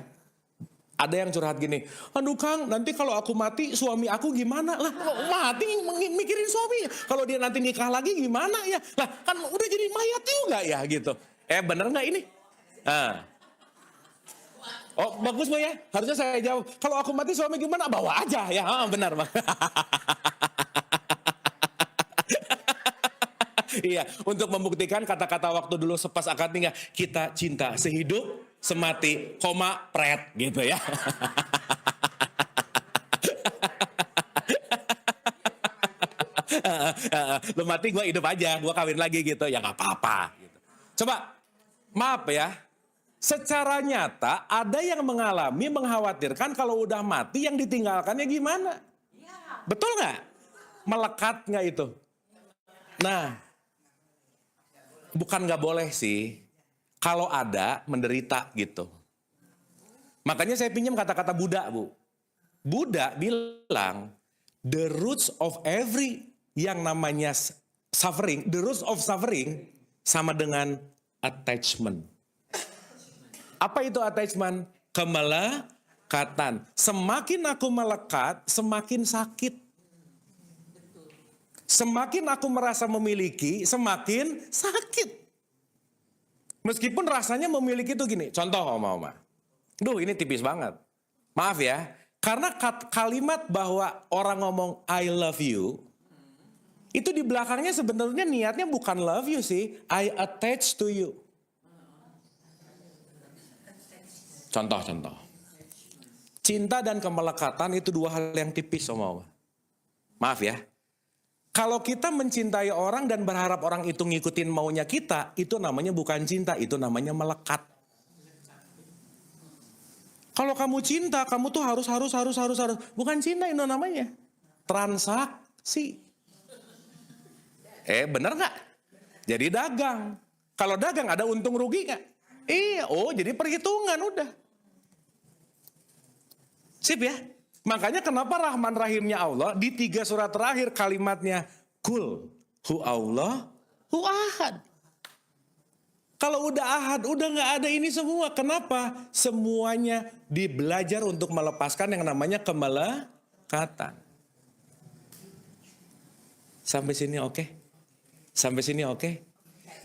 Ada yang curhat gini, aduh Kang, nanti kalau aku mati suami aku gimana? Lah, mati mikirin suami. Kalau dia nanti nikah lagi gimana ya? Lah, kan udah jadi mayat juga ya gitu. Bener nggak ini? Oh, bagus Bu ya. Harusnya saya jawab, kalau aku mati suami gimana? Bawa aja ya. Benar Bang. Iya, untuk membuktikan kata-kata waktu dulu sepas akad nikah, kita cinta sehidup, semati, pret gitu ya. Lu mati gue hidup aja, gue kawin lagi gitu, ya gak apa-apa. Gitu. Coba, maaf ya, secara nyata ada yang mengalami mengkhawatirkan kalau udah mati yang ditinggalkannya gimana? Betul gak? Melekat gak itu? Nah, bukan nggak boleh sih, kalau ada menderita gitu. Makanya saya pinjam kata-kata Buddha, Bu. Buddha bilang, the roots of every yang namanya suffering, the roots of suffering sama dengan attachment. Apa itu attachment? Kemelekatan. Semakin aku melekat, semakin sakit. Semakin aku merasa memiliki, semakin sakit. Meskipun rasanya memiliki itu gini. Contoh Oma-oma. Duh ini tipis banget. Maaf ya. Karena kalimat bahwa orang ngomong I love you. Itu di belakangnya sebenarnya niatnya bukan love you sih. I attach to you. Contoh. Cinta dan kemelekatan itu dua hal yang tipis, Oma. Maaf ya. Kalau kita mencintai orang dan berharap orang itu ngikutin maunya kita, itu namanya bukan cinta, itu namanya melekat. Kalau kamu cinta, kamu tuh harus. Bukan cinta itu namanya. Transaksi. Bener nggak? Jadi dagang. Kalau dagang ada untung rugi nggak? Iya, jadi perhitungan udah. Sip ya? Makanya kenapa Rahman Rahimnya Allah di 3 surat terakhir kalimatnya Kul hu Allah hu ahad. Kalau udah ahad, udah nggak ada ini semua. Kenapa? Semuanya dibelajar untuk melepaskan yang namanya kemelekatan. Sampai sini oke? Sampai sini oke?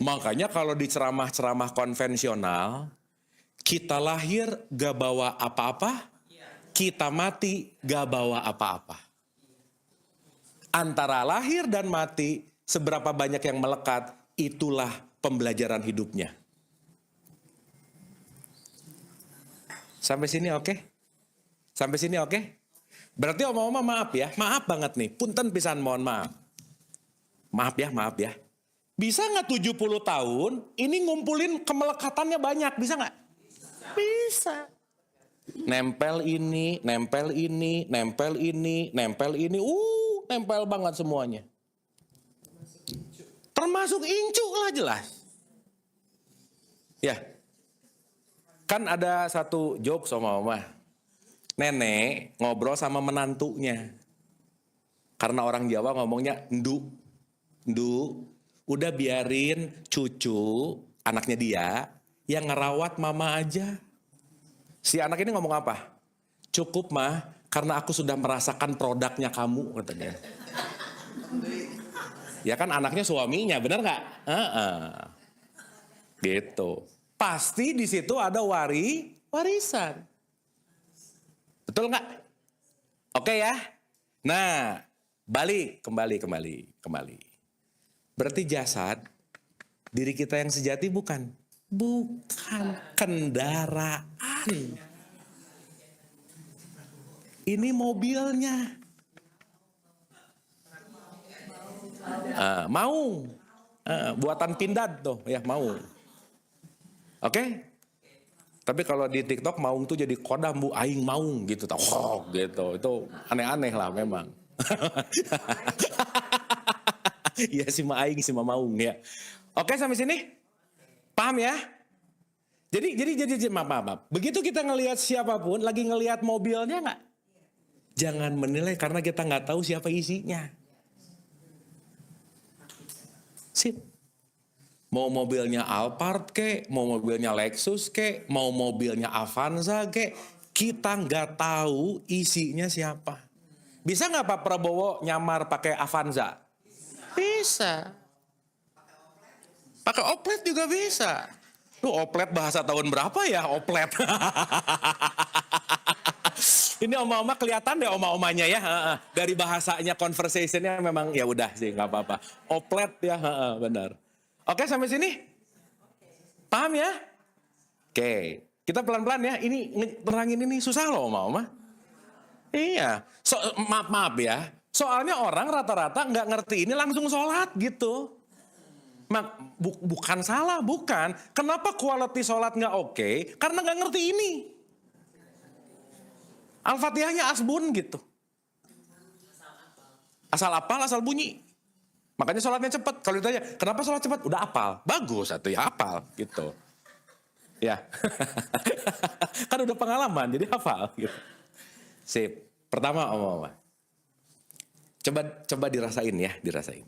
Makanya kalau di ceramah-ceramah konvensional, kita lahir gak bawa apa-apa, kita mati gak bawa apa-apa. Antara lahir dan mati, seberapa banyak yang melekat, itulah pembelajaran hidupnya. Sampai sini oke? Sampai sini oke? Berarti oma-oma maaf ya, maaf banget nih, punten pisan mohon maaf. Maaf ya. Bisa nggak 70 tahun, ini ngumpulin kemelekatannya banyak, bisa nggak? Bisa. Nempel ini, nempel banget semuanya. Termasuk incu lah jelas. Ya, kan ada satu joke sama Oma. Nenek ngobrol sama menantunya. Karena orang Jawa ngomongnya ndu, udah biarin cucu, anaknya dia, yang ngerawat mama aja. Si anak ini ngomong apa? Cukup mah, karena aku sudah merasakan produknya kamu, katanya. Ya kan anaknya suaminya, benar nggak? Gitu. Pasti di situ ada warisan. Betul nggak? Oke ya. Nah, kembali. Berarti jasad, diri kita yang sejati bukan kendaraan. Ini mobilnya. Mau. Buatan Pindad tuh, ya mau. Oke? Tapi kalau di TikTok maung tuh jadi kodam bu aing maung gitu tau. Gitu. Itu aneh-aneh lah memang. Iya si ma aing si ma maung ya. Oke sampai sini? Paham ya? Jadi maaf. Begitu kita ngelihat siapapun lagi ngelihat mobilnya nggak? Jangan menilai karena kita nggak tahu siapa isinya. Sip. Mau mobilnya Alphard kek, mau mobilnya Lexus kek, mau mobilnya Avanza kek, kita nggak tahu isinya siapa. Bisa nggak Pak Prabowo nyamar pakai Avanza? Bisa. Pakai oplet juga bisa. Tuh oplet bahasa tahun berapa ya oplet? Ini oma-oma kelihatan deh oma-omanya ya. Dari bahasanya conversationnya memang ya udah sih nggak apa-apa. Oplet ya, benar. Oke sampai sini? Paham ya? Oke, kita pelan-pelan ya. Ini terangin ini susah loh oma-oma. Iya, maaf ya. Soalnya orang rata-rata nggak ngerti ini langsung sholat gitu. Bukan salah, bukan. Kenapa quality sholat nggak oke? Karena nggak ngerti ini. Al-Fatihahnya asbun gitu. Asal apal, asal bunyi. Makanya sholatnya cepat. Kalau ditanya, kenapa sholat cepat? Udah apal. Bagus, atau ya apal gitu. Ya. Kan udah pengalaman, jadi hafal gitu. Sip. Pertama, oma-oma. Coba dirasain ya, dirasain.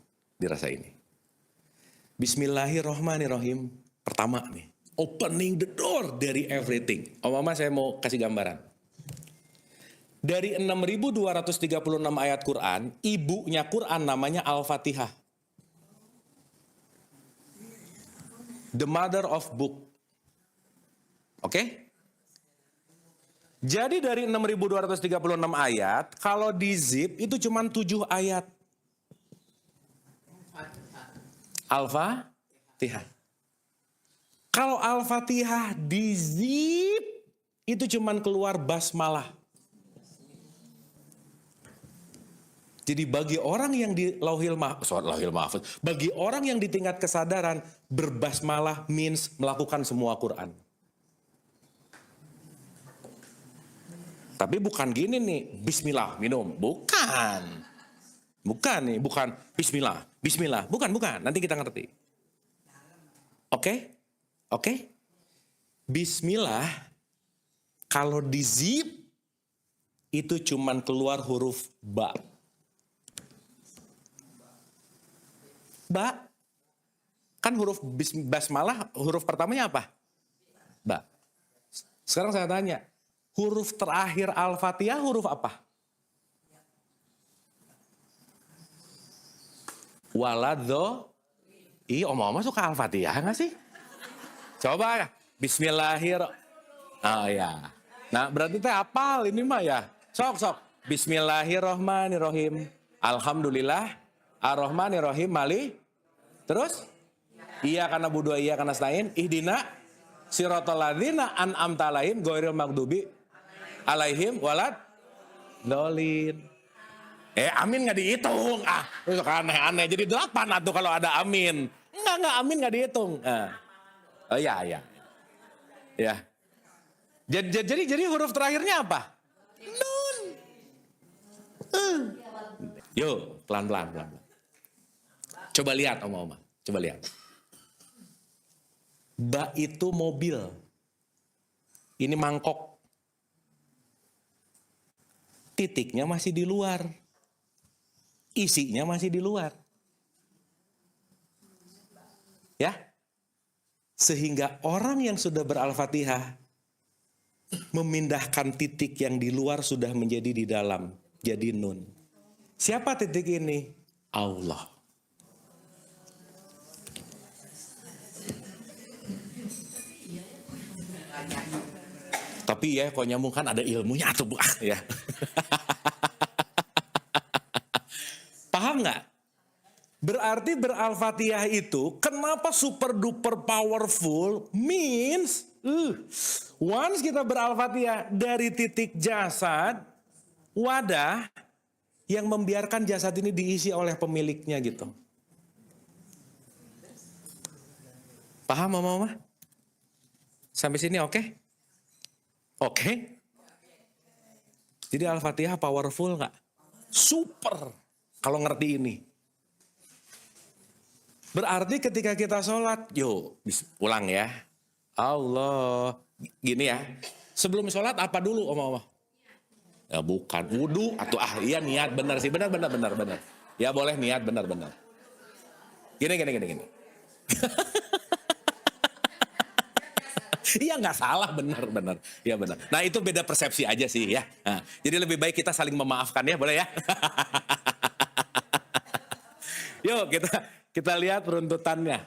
Bismillahirrohmanirrohim. Pertama nih, opening the door dari everything. Oma-oma saya mau kasih gambaran. Dari 6.236 ayat Quran, ibunya Quran namanya Al-Fatihah. The mother of book. Oke? Jadi dari 6.236 ayat, kalau di zip itu cuma 7 ayat. Al-Fatihah. Kalau Al-Fatihah di zip, itu cuma keluar basmalah. Jadi bagi orang yang di lauhil mahfuz, bagi orang yang di tingkat kesadaran, berbasmalah means melakukan semua Quran. Tapi bukan gini nih, bismillah minum, bukan. Bukan nih, bukan bismillah, bismillah, bukan, nanti kita ngerti. Oke? Oke? Bismillah, kalau di zip, itu cuman keluar huruf ba. Ba. Kan huruf basmalah, huruf pertamanya apa? Ba. Sekarang saya tanya, huruf terakhir Al-Fatihah huruf apa? Waladho. Ih, oma-oma suka Al-Fatihah nggak sih? Coba ya. Bismillahirrahmanirrahim. Oh ya. Nah berarti teh apal ini mah ya. Sok. Bismillahirrahmanirrahim. Alhamdulillah. Ar-Rahmanirrahim. Mali. Terus? Iya karena budua iya karena stain. Ihdina siratal ladzina an'amta alaihim ghairil maghdubi alaihim walad dolin. Amin nggak dihitung. Itu aneh-aneh. Jadi 8 atau kalau ada amin. Enggak amin nggak dihitung. Oh iya. Ya. Jadi huruf terakhirnya apa? Nun. Yuk, pelan-pelan. Coba lihat oma-oma. Coba lihat. Ba itu mobil. Ini mangkok. Titiknya masih di luar. Isinya masih di luar. Ya. Sehingga orang yang sudah ber-Al-Fatihah memindahkan titik yang di luar sudah menjadi di dalam. Jadi nun. Siapa titik ini? Allah. Tapi ya kalau nyambung kan ada ilmunya tuh Bu. Ya. Paham nggak? Berarti ber-Al-Fatihah itu kenapa super duper powerful means once kita ber-Al-Fatihah dari titik jasad, wadah yang membiarkan jasad ini diisi oleh pemiliknya gitu. Paham mama? Sampai sini oke? Oke? Jadi Al-Fatihah powerful nggak? Super kalau ngerti ini. Berarti ketika kita sholat, yuk ulang ya. Allah. Gini ya, sebelum sholat apa dulu oma-oma? Ya bukan, wudu atau iya niat benar sih, benar. Ya boleh niat benar. Gini. Iya nggak salah, benar. Iya benar. Nah itu beda persepsi aja sih ya. Nah, jadi lebih baik kita saling memaafkan ya, boleh ya? Yuk kita lihat runtutannya.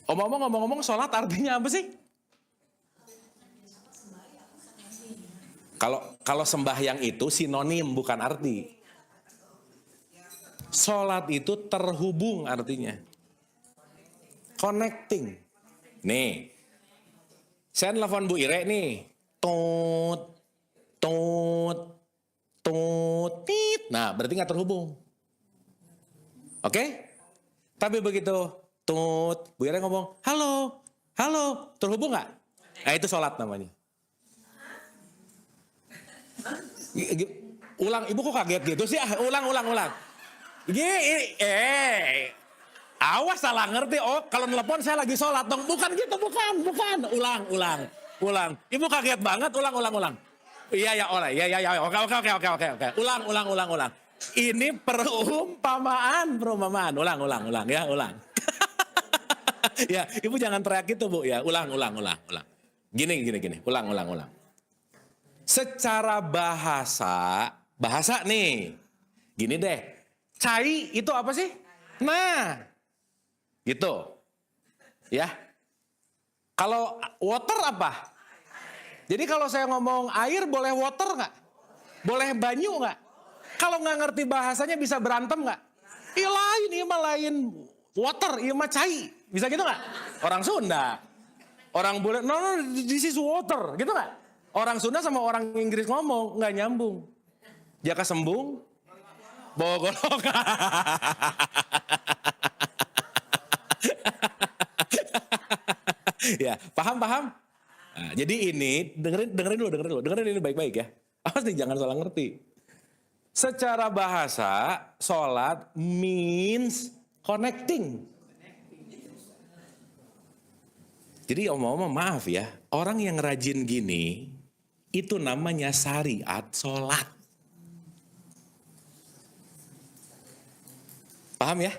Ngomong-ngomong sholat artinya apa sih? Kalau sembahyang itu sinonim bukan arti. Sholat itu terhubung artinya. Connecting. Nih. Saya telepon Bu Ire nih. Tut. Tit. Nah, berarti nggak terhubung. Oke? Tapi begitu tut, Bu Ire ngomong, halo, terhubung nggak? Nah, itu sholat namanya. Ulang, ibu kok kaget gitu sih? Ulang. Awas salah ngerti. Oh, kalau nelpon saya lagi sholat dong. Bukan gitu, bukan. Ulang. Ibu kaget banget, ulang. Iya, oke. Ulang. Ini perumpamaan. Ulang ya, ulang. Ya, ibu jangan teriak gitu Bu ya. Ulang. Gini. Ulang. Secara bahasa nih. Gini deh. Cai itu apa sih? Nah. Gitu. Ya. Kalau water apa? Jadi kalau saya ngomong air boleh water nggak? Boleh banyu nggak? Kalau nggak ngerti bahasanya bisa berantem nggak? Iya lain. Water, iya mah cai. Bisa gitu nggak? Orang Sunda. Orang boleh, no, this is water. Gitu nggak? Orang Sunda sama orang Inggris ngomong, nggak nyambung. Jaka sembung, bawa golongan. Ya, paham? Nah, jadi ini dengerin ini baik-baik ya. Awas nih, jangan salah ngerti. Secara bahasa, sholat means connecting. Jadi omong-omong maaf ya, orang yang rajin gini, itu namanya syariat sholat. Paham ya?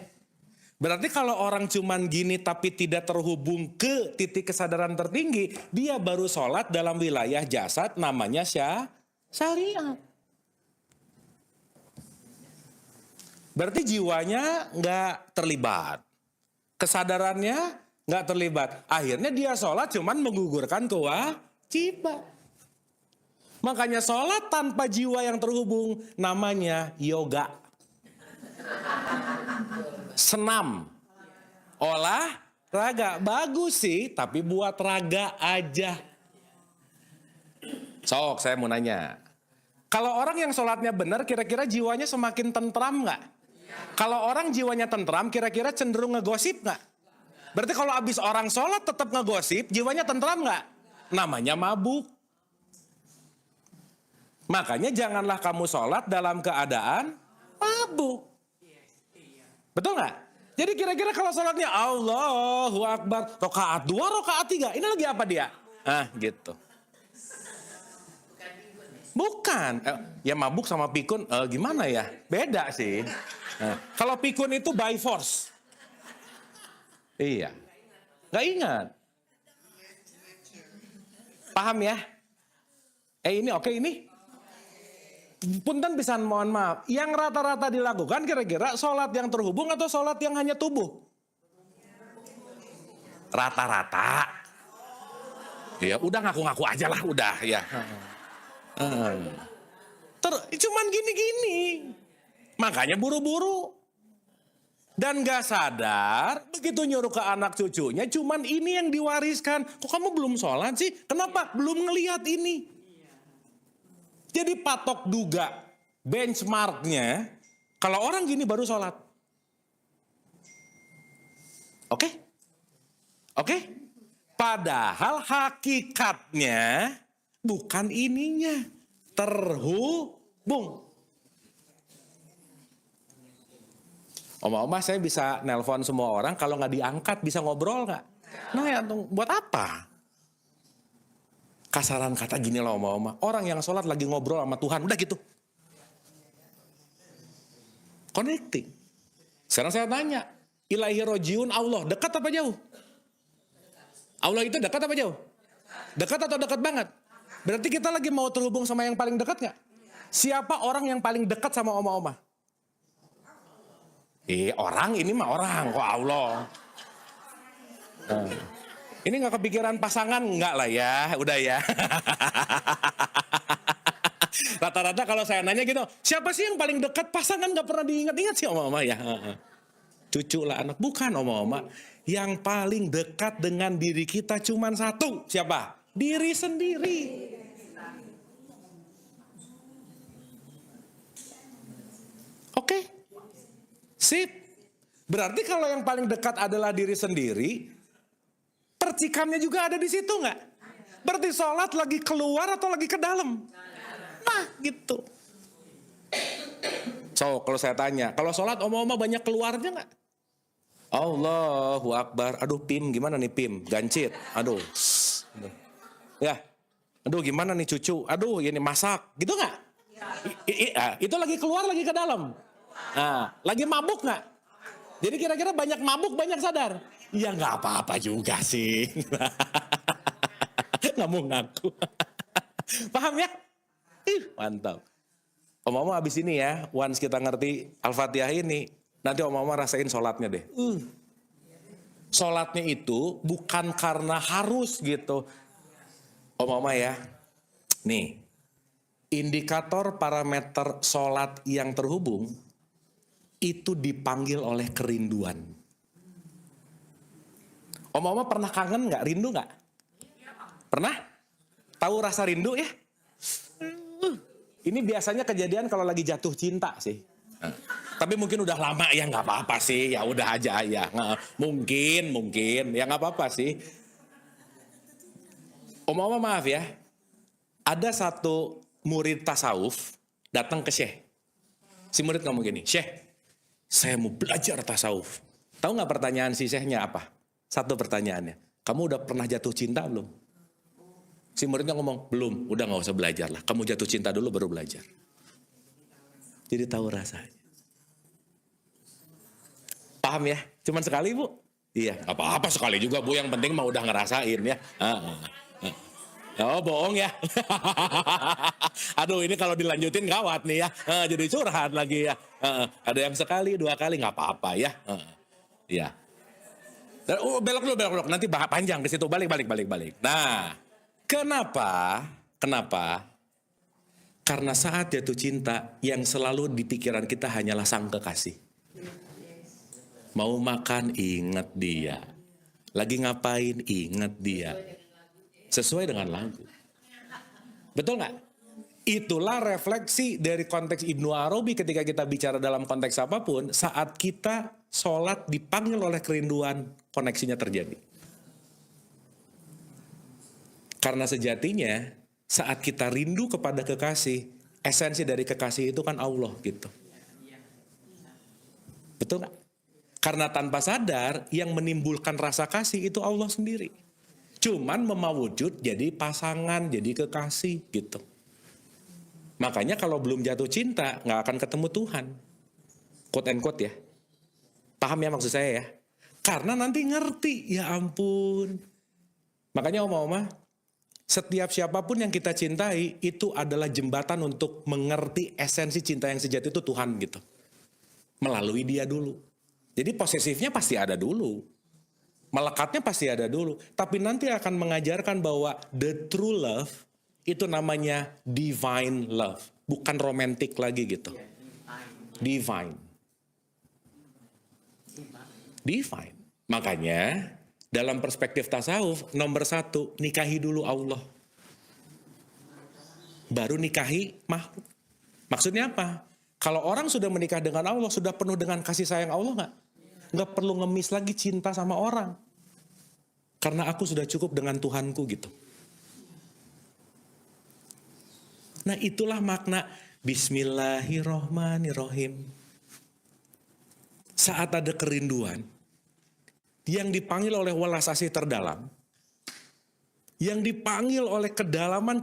Berarti kalau orang cuman gini tapi tidak terhubung ke titik kesadaran tertinggi, dia baru sholat dalam wilayah jasad namanya syariat. Berarti jiwanya nggak terlibat. Kesadarannya nggak terlibat. Akhirnya dia sholat cuman menggugurkan kewajiban. Makanya sholat tanpa jiwa yang terhubung namanya yoga. Senam, olahraga, bagus sih, tapi buat raga aja. Sok, saya mau nanya. Kalau orang yang sholatnya benar, kira-kira jiwanya semakin tentram nggak? Kalau orang jiwanya tentram, kira-kira cenderung ngegosip nggak? Berarti kalau abis orang sholat tetap ngegosip, jiwanya tentram nggak? Namanya mabuk. Makanya janganlah kamu sholat dalam keadaan mabuk. Betul nggak? Jadi kira-kira kalau sholatnya Allahu Akbar, rokaat 2, rokaat 3, ini lagi apa dia? Gitu. Bukan. Ya mabuk sama pikun gimana ya? Beda sih. Kalau pikun itu by force. Iya. Nggak ingat. Paham ya? Ini oke ini? Punten pisan mohon maaf, yang rata-rata dilakukan kira-kira sholat yang terhubung atau sholat yang hanya tubuh? Rata-rata. Ya udah ngaku-ngaku aja lah udah ya. Cuman gini-gini. Makanya buru-buru. Dan gak sadar, begitu nyuruh ke anak cucunya, cuman ini yang diwariskan. Kok kamu belum sholat sih? Kenapa? Belum ngelihat ini. Jadi patok duga, benchmarknya, kalau orang gini baru sholat. Oke? Padahal hakikatnya bukan ininya, terhubung. Oma-oma saya bisa nelpon semua orang, kalau nggak diangkat bisa ngobrol nggak? Nah ya, buat apa? Kasaran kata gini loh oma-oma, orang yang sholat lagi ngobrol sama Tuhan, udah gitu. Connecting. Sekarang saya tanya, ilahi rojiun Allah, dekat apa jauh? Allah itu dekat apa jauh? Dekat atau dekat banget? Berarti kita lagi mau terhubung sama yang paling dekat nggak? Siapa orang yang paling dekat sama oma-oma? Orang ini mah orang, kok Allah. Ini gak kepikiran pasangan? Enggak lah ya, udah ya. Rata-rata kalau saya nanya gitu, siapa sih yang paling dekat? Pasangan gak pernah diingat-ingat sih oma-oma ya. Cucu lah anak, bukan oma-oma. Yang paling dekat dengan diri kita cuma satu, siapa? Diri sendiri. Oke. Sip. Berarti kalau yang paling dekat adalah diri sendiri, percikannya juga ada di situ nggak? Berarti sholat lagi keluar atau lagi ke dalam? Nah gitu. So kalau saya tanya, kalau sholat oma-oma banyak keluarnya nggak? Allahu Akbar. Aduh Pim, gimana nih Pim? Gancit. Aduh. Ya. Aduh gimana nih cucu? Aduh ini masak. Gitu nggak? Itu lagi keluar lagi ke dalam. Nah, lagi mabuk nggak? Jadi kira-kira banyak mabuk banyak sadar? Ya nggak apa-apa juga sih. Nggak mau ngaku. Paham ya? Mantap. Om-om abis ini ya, once kita ngerti Al-Fatihah ini, nanti om-om rasain sholatnya deh. Sholatnya itu bukan karena harus gitu. Om-om ya, nih, indikator parameter sholat yang terhubung, itu dipanggil oleh kerinduan. Om-om pernah kangen nggak? Rindu nggak? Pernah? Tahu rasa rindu ya? Ini biasanya kejadian kalau lagi jatuh cinta sih. Tapi mungkin udah lama ya nggak apa-apa sih. Ya udah aja ya. Mungkin ya nggak apa-apa sih. Om-om maaf ya. Ada satu murid tasawuf datang ke Syekh. Si murid ngomong gini, Syekh, saya mau belajar tasawuf. Tahu nggak pertanyaan si Syekhnya apa? Satu pertanyaannya. Kamu udah pernah jatuh cinta belum? Si muridnya ngomong, belum, udah gak usah belajar lah. Kamu jatuh cinta dulu baru belajar. Jadi tahu rasanya. Paham ya? Cuman sekali Bu? Iya, apa-apa sekali juga Bu. Yang penting mah udah ngerasain ya. Oh bohong ya. Aduh ini kalau dilanjutin gawat nih ya. Jadi curhat lagi ya. Ada yang sekali, 2 kali gak apa-apa ya. Iya. Belok dulu. Nanti bahas panjang ke situ. Balik. Nah. Kenapa? Karena saat jatuh cinta, yang selalu di pikiran kita hanyalah sang kekasih. Mau makan, ingat dia. Lagi ngapain, ingat dia. Sesuai dengan lagu. Betul nggak? Itulah refleksi dari konteks Ibnu Arabi ketika kita bicara dalam konteks apapun, saat kita sholat dipanggil oleh kerinduan, koneksinya terjadi. Karena sejatinya saat kita rindu kepada kekasih, esensi dari kekasih itu kan Allah gitu. Betul nggak? Karena tanpa sadar yang menimbulkan rasa kasih itu Allah sendiri. Cuman memawujud jadi pasangan, jadi kekasih gitu. Makanya kalau belum jatuh cinta nggak akan ketemu Tuhan. Quote and quote ya. Paham ya maksud saya ya? Karena nanti ngerti, ya ampun. Makanya oma-oma, setiap siapapun yang kita cintai itu adalah jembatan untuk mengerti esensi cinta yang sejati itu Tuhan gitu. Melalui dia dulu. Jadi posesifnya pasti ada dulu. Melekatnya pasti ada dulu. Tapi nanti akan mengajarkan bahwa the true love itu namanya divine love. Bukan romantic lagi gitu. Divine. Makanya dalam perspektif tasawuf, nomor 1, nikahi dulu Allah. Baru nikahi makhluk. Maksudnya apa? Kalau orang sudah menikah dengan Allah, sudah penuh dengan kasih sayang Allah nggak? Nggak perlu ngemis lagi cinta sama orang. Karena aku sudah cukup dengan Tuhanku gitu. Nah itulah makna Bismillahirrohmanirrohim. Saat ada kerinduan, yang dipanggil oleh welas asih terdalam, yang dipanggil oleh kedalaman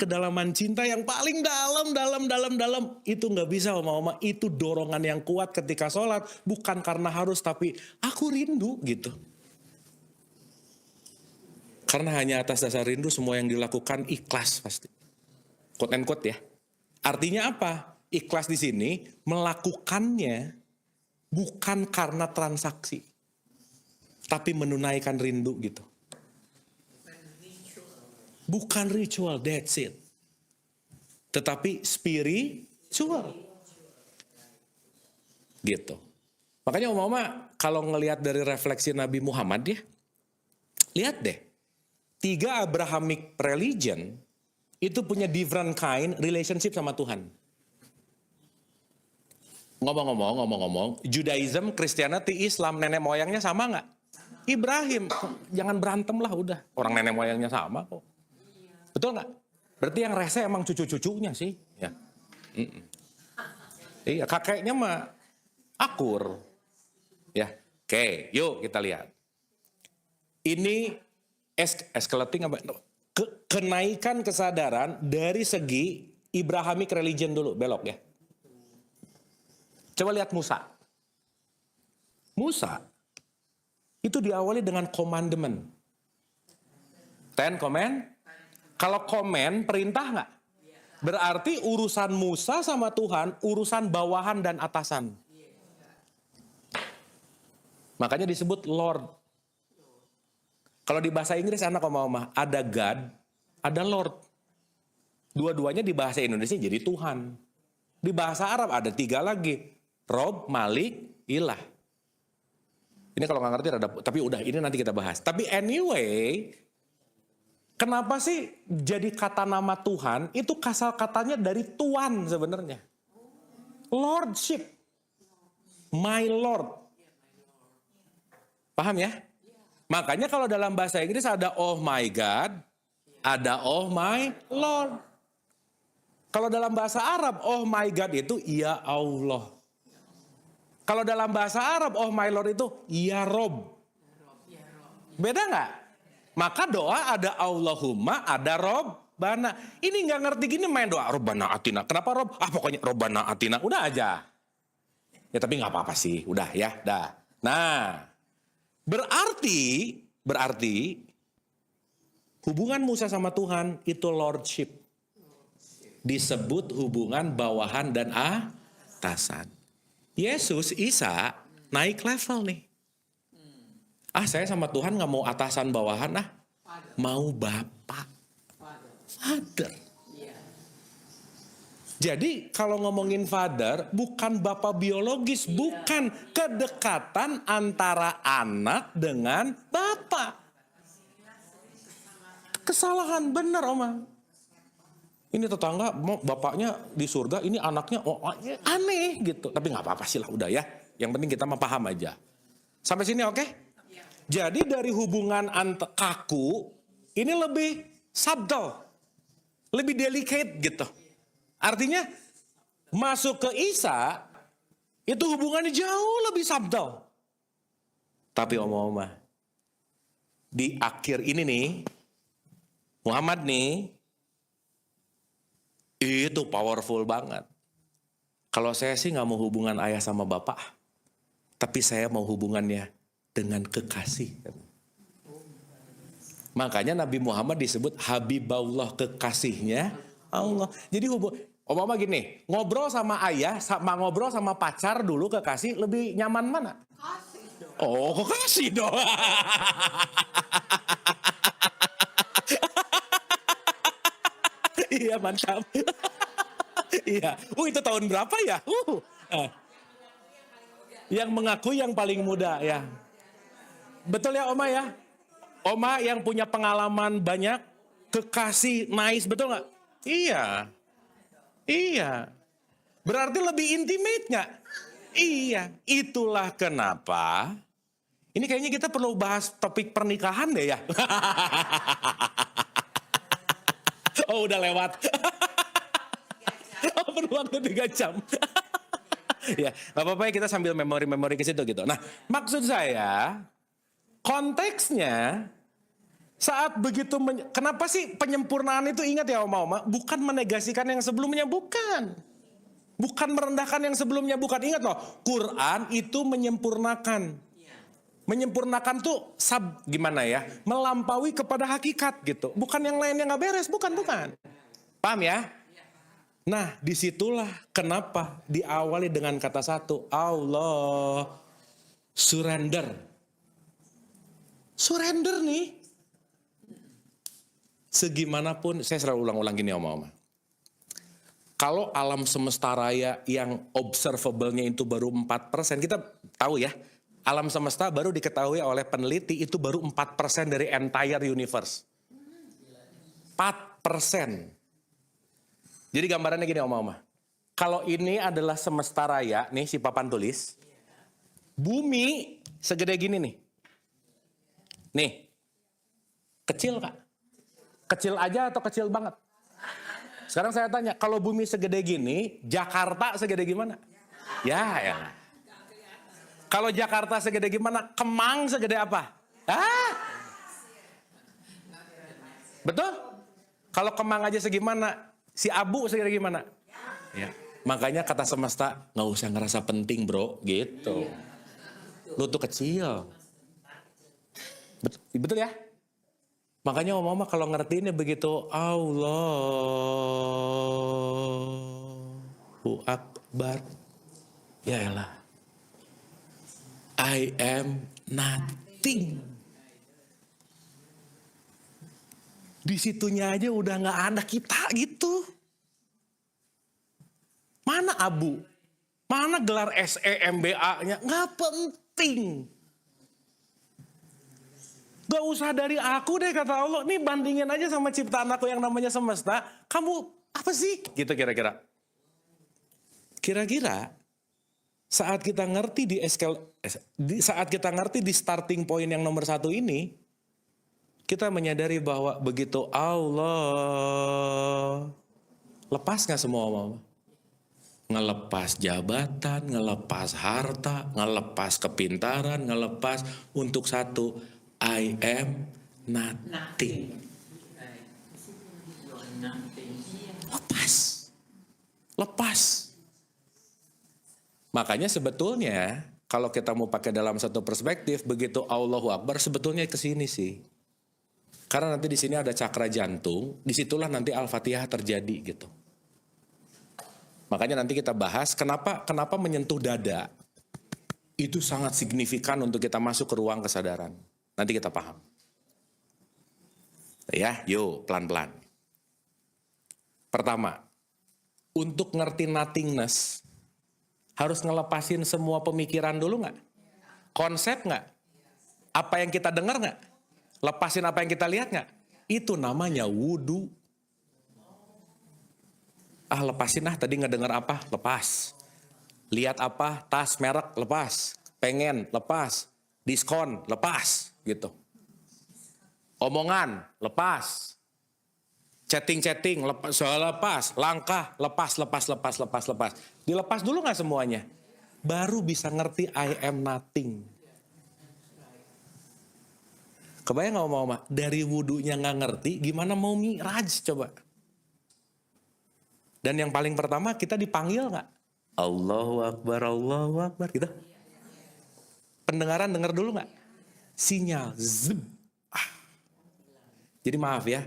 cinta yang paling dalam, itu nggak bisa oma-oma, itu dorongan yang kuat ketika sholat, bukan karena harus, tapi aku rindu gitu. Karena hanya atas dasar rindu semua yang dilakukan ikhlas pasti. Quote and quote ya. Artinya apa? Ikhlas di sini melakukannya bukan karena transaksi, tapi menunaikan rindu gitu. Bukan ritual, that's it. Tetapi spiritual. Gitu. Makanya oma-oma kalau ngelihat dari refleksi Nabi Muhammad ya, lihat deh. 3 Abrahamic religion itu punya different kind relationship sama Tuhan. Ngomong-ngomong, Judaism, Christianity, Islam, nenek moyangnya sama nggak? Ibrahim, jangan berantem lah udah. Orang nenek moyangnya sama kok. Betul nggak? Berarti yang rese emang cucu-cucunya sih. Ya. Iya, kakeknya mah akur. Ya, oke, yuk kita lihat. Ini escalating apa? Kenaikan kesadaran dari segi Abrahamic religion dulu, belok ya. Coba lihat Musa. Musa itu diawali dengan commandment. 10 command. Kalau command perintah nggak? Berarti urusan Musa sama Tuhan, urusan bawahan dan atasan. Makanya disebut Lord. Kalau di bahasa Inggris anak oma-oma, ada God, ada Lord. Dua-duanya di bahasa Indonesia jadi Tuhan. Di bahasa Arab ada 3 lagi. Rob, Malik, Ilah. Ini kalau nggak ngerti ada, tapi udah ini nanti kita bahas. Tapi anyway, Kenapa sih jadi kata nama Tuhan itu asal katanya dari Tuan sebenarnya. Lordship. My Lord. Paham ya? Makanya kalau dalam bahasa Inggris ada oh my God, ada oh my Lord. Kalau dalam bahasa Arab oh my God itu ya Allah. Kalau dalam bahasa Arab oh my Lord itu ya Rob. Beda nggak? Maka doa ada Allahumma, ada Robbana. Ini nggak ngerti gini main doa Robbana Atina. Kenapa Rob? Pokoknya Robbana Atina. Udah aja. Ya tapi nggak apa-apa sih. Udah ya, dah. Nah, berarti hubungan Musa sama Tuhan itu lordship. Disebut hubungan bawahan dan atasan. Yesus, Isa naik level nih. Saya sama Tuhan gak mau atasan bawahan, mau Bapak. Father. Jadi kalau ngomongin father, bukan bapak biologis, bukan kedekatan antara anak dengan bapak. Kesalahan benar, Oma. Ini tetangga, bapaknya di surga, ini anaknya aneh gitu. Tapi gak apa-apa sih lah, udah ya. Yang penting kita mah paham aja. Sampai sini oke? Jadi dari hubungan kaku, ini lebih subtle, lebih delicate gitu. Artinya masuk ke Isa, itu hubungannya jauh lebih subtle. Tapi Oma, di akhir ini nih, Muhammad nih, itu powerful banget. Kalau saya sih gak mau hubungan ayah sama bapak, tapi saya mau hubungannya dengan kekasih. Makanya Nabi Muhammad disebut Habibullah, kekasihnya Allah. Jadi Oma gini, ngobrol sama ayah, sama ngobrol sama pacar dulu kekasih, lebih nyaman mana? Oh, kekasih dong. Iya, mantap. Iya. Itu tahun berapa ya? Yang mengaku yang paling muda ya. Betul ya Oma ya? Oma yang punya pengalaman banyak, kekasih, nice, betul nggak? Iya. Iya. Berarti lebih intimate nggak? Iya. Itulah kenapa. Ini kayaknya kita perlu bahas topik pernikahan deh ya. Oh udah lewat. Perlu waktu 3 jam. Ya, nggak apa-apa ya kita sambil memori-memori ke situ gitu. Nah, maksud saya konteksnya saat begitu kenapa sih penyempurnaan itu, ingat ya Oma, bukan menegasikan yang sebelumnya, bukan. Bukan merendahkan yang sebelumnya, bukan. Ingat loh, Quran itu menyempurnakan. Menyempurnakan tuh gimana ya? Melampaui kepada hakikat gitu. Bukan yang lain yang nggak beres, bukan. Paham ya? Nah, disitulah kenapa diawali dengan kata satu, Allah, surrender. Surrender nih. Segimanapun, saya selalu ulang-ulang gini Oma. Kalau alam semesta raya yang observable-nya itu baru 4%, kita tahu ya, alam semesta baru diketahui oleh peneliti itu baru 4% dari entire universe. 4%. Jadi gambarannya gini Oma. Kalau ini adalah semesta raya, nih si papan tulis. Bumi segede gini nih. Nih. Kecil Kak? Kecil aja atau kecil banget? Sekarang saya tanya, kalau bumi segede gini, Jakarta segede gimana? Ya. Kalau Jakarta segede gimana, Kemang segede apa? Betul? Kalau Kemang aja segimana, si Abu segede gimana? Ya. Makanya kata semesta, nggak usah ngerasa penting bro, gitu. Lu tuh kecil. Betul ya? Makanya Oma kalau ngertiinnya begitu, Allahu Akbar. Ya elah. I am nothing. Di situnya aja udah gak ada kita gitu. Mana Abu? Mana gelar SEMBA-nya? Gak penting. Gak usah dari aku deh kata Allah. Nih bandingin aja sama ciptaan aku yang namanya semesta. Kamu apa sih? Gitu kira-kira. Kira-kira saat kita ngerti saat kita ngerti di starting point yang nomor 1 ini, kita menyadari bahwa begitu Allah lepas gak semua mama? Ngelepas jabatan, ngelepas harta, ngelepas kepintaran, ngelepas untuk satu, I am nothing. Lepas. Makanya sebetulnya kalau kita mau pakai dalam satu perspektif, begitu Allahu Akbar sebetulnya ke sini sih. Karena nanti di sini ada cakra jantung, disitulah nanti Al-Fatihah terjadi gitu. Makanya nanti kita bahas kenapa menyentuh dada itu sangat signifikan untuk kita masuk ke ruang kesadaran. Nanti kita paham. Ya, yuk pelan-pelan. Pertama, untuk ngerti nothingness harus ngelepasin semua pemikiran dulu nggak? Konsep nggak? Apa yang kita dengar nggak? Lepasin apa yang kita lihat nggak? Itu namanya wudhu. Lepasin tadi ngedengar apa? Lepas. Lihat apa? Tas merek, lepas. Pengen, lepas. Diskon, lepas. Gitu. Omongan, lepas. Chatting, lepas. Langkah, lepas. Dilepas dulu nggak semuanya? Baru bisa ngerti I am nothing. Kebayang nggak mama? Dari wudhunya nggak ngerti, gimana mau mi'raj coba? Dan yang paling pertama kita dipanggil nggak? Allahu Akbar gitu. Pendengaran dengar dulu nggak? Sinyal, zeb. Jadi maaf ya,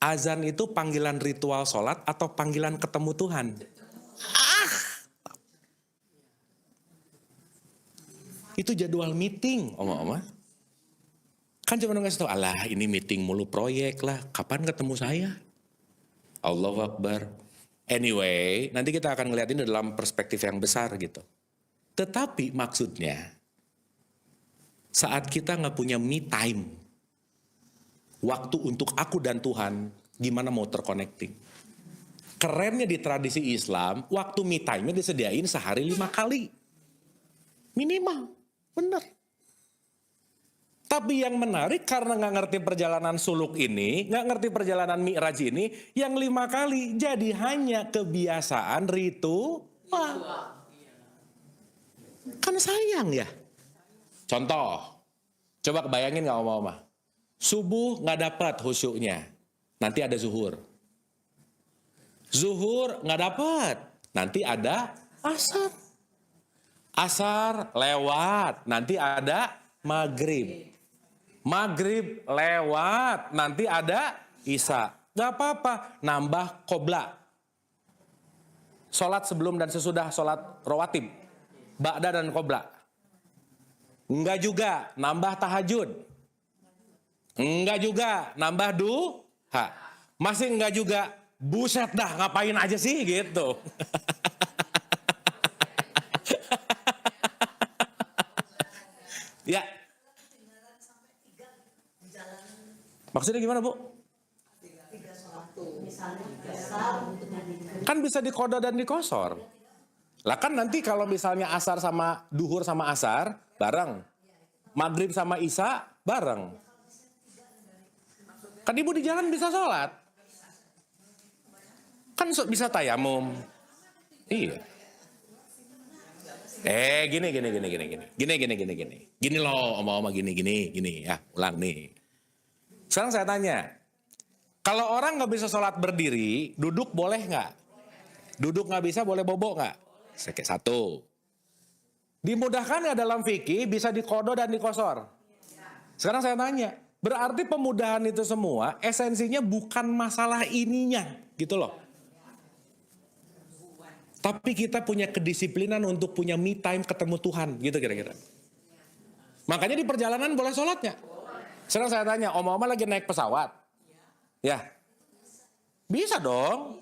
azan itu panggilan ritual sholat atau panggilan ketemu Tuhan? Itu jadwal meeting, oma-oma. Kan cuma ngasih tau, alah ini meeting mulu proyek lah, kapan ketemu saya? Allahu Akbar. Anyway, nanti kita akan ngeliatin dalam perspektif yang besar gitu. Tetapi maksudnya, saat kita nggak punya me time, waktu untuk aku dan Tuhan, gimana mau terconnecting? Kerennya di tradisi Islam, waktu me time-nya disediain sehari 5 kali. Minimal, bener. Tapi yang menarik karena nggak ngerti perjalanan suluk ini, nggak ngerti perjalanan mi'raj ini, yang 5 kali jadi hanya kebiasaan ritual. Kan sayang ya. Contoh, coba kebayangin nggak oma-oma? Subuh nggak dapat khusyuknya, nanti ada zuhur. Zuhur nggak dapat, nanti ada asar. Asar lewat, nanti ada maghrib. Maghrib lewat, nanti ada isya. Gak apa-apa, nambah qobla. Sholat sebelum dan sesudah sholat rawatib. Ba'da dan qobla. Enggak juga, nambah tahajud. Enggak juga, nambah duha. Masih enggak juga, buset dah ngapain aja sih gitu. Ya. Maksudnya gimana, Bu? Kan bisa dikodo dan dikosor. Lah kan nanti kalau misalnya asar sama duhur sama asar bareng. Maghrib sama isya bareng. Kan ibu di jalan bisa sholat. Kan bisa tayamum. Iya. Gini. Gini loh, oma-oma gini ya, ulang nih. Sekarang saya tanya, kalau orang nggak bisa sholat berdiri, duduk boleh nggak? Duduk nggak bisa, boleh bobok nggak? Satu. Dimudahkan nggak dalam fikih, bisa dikodo dan dikosor? Sekarang saya tanya, berarti pemudahan itu semua esensinya bukan masalah ininya, gitu loh. Tapi kita punya kedisiplinan untuk punya me time ketemu Tuhan, gitu kira-kira. Makanya di perjalanan boleh sholatnya. Sekarang saya tanya, oma-oma lagi naik pesawat? Ya. Bisa dong.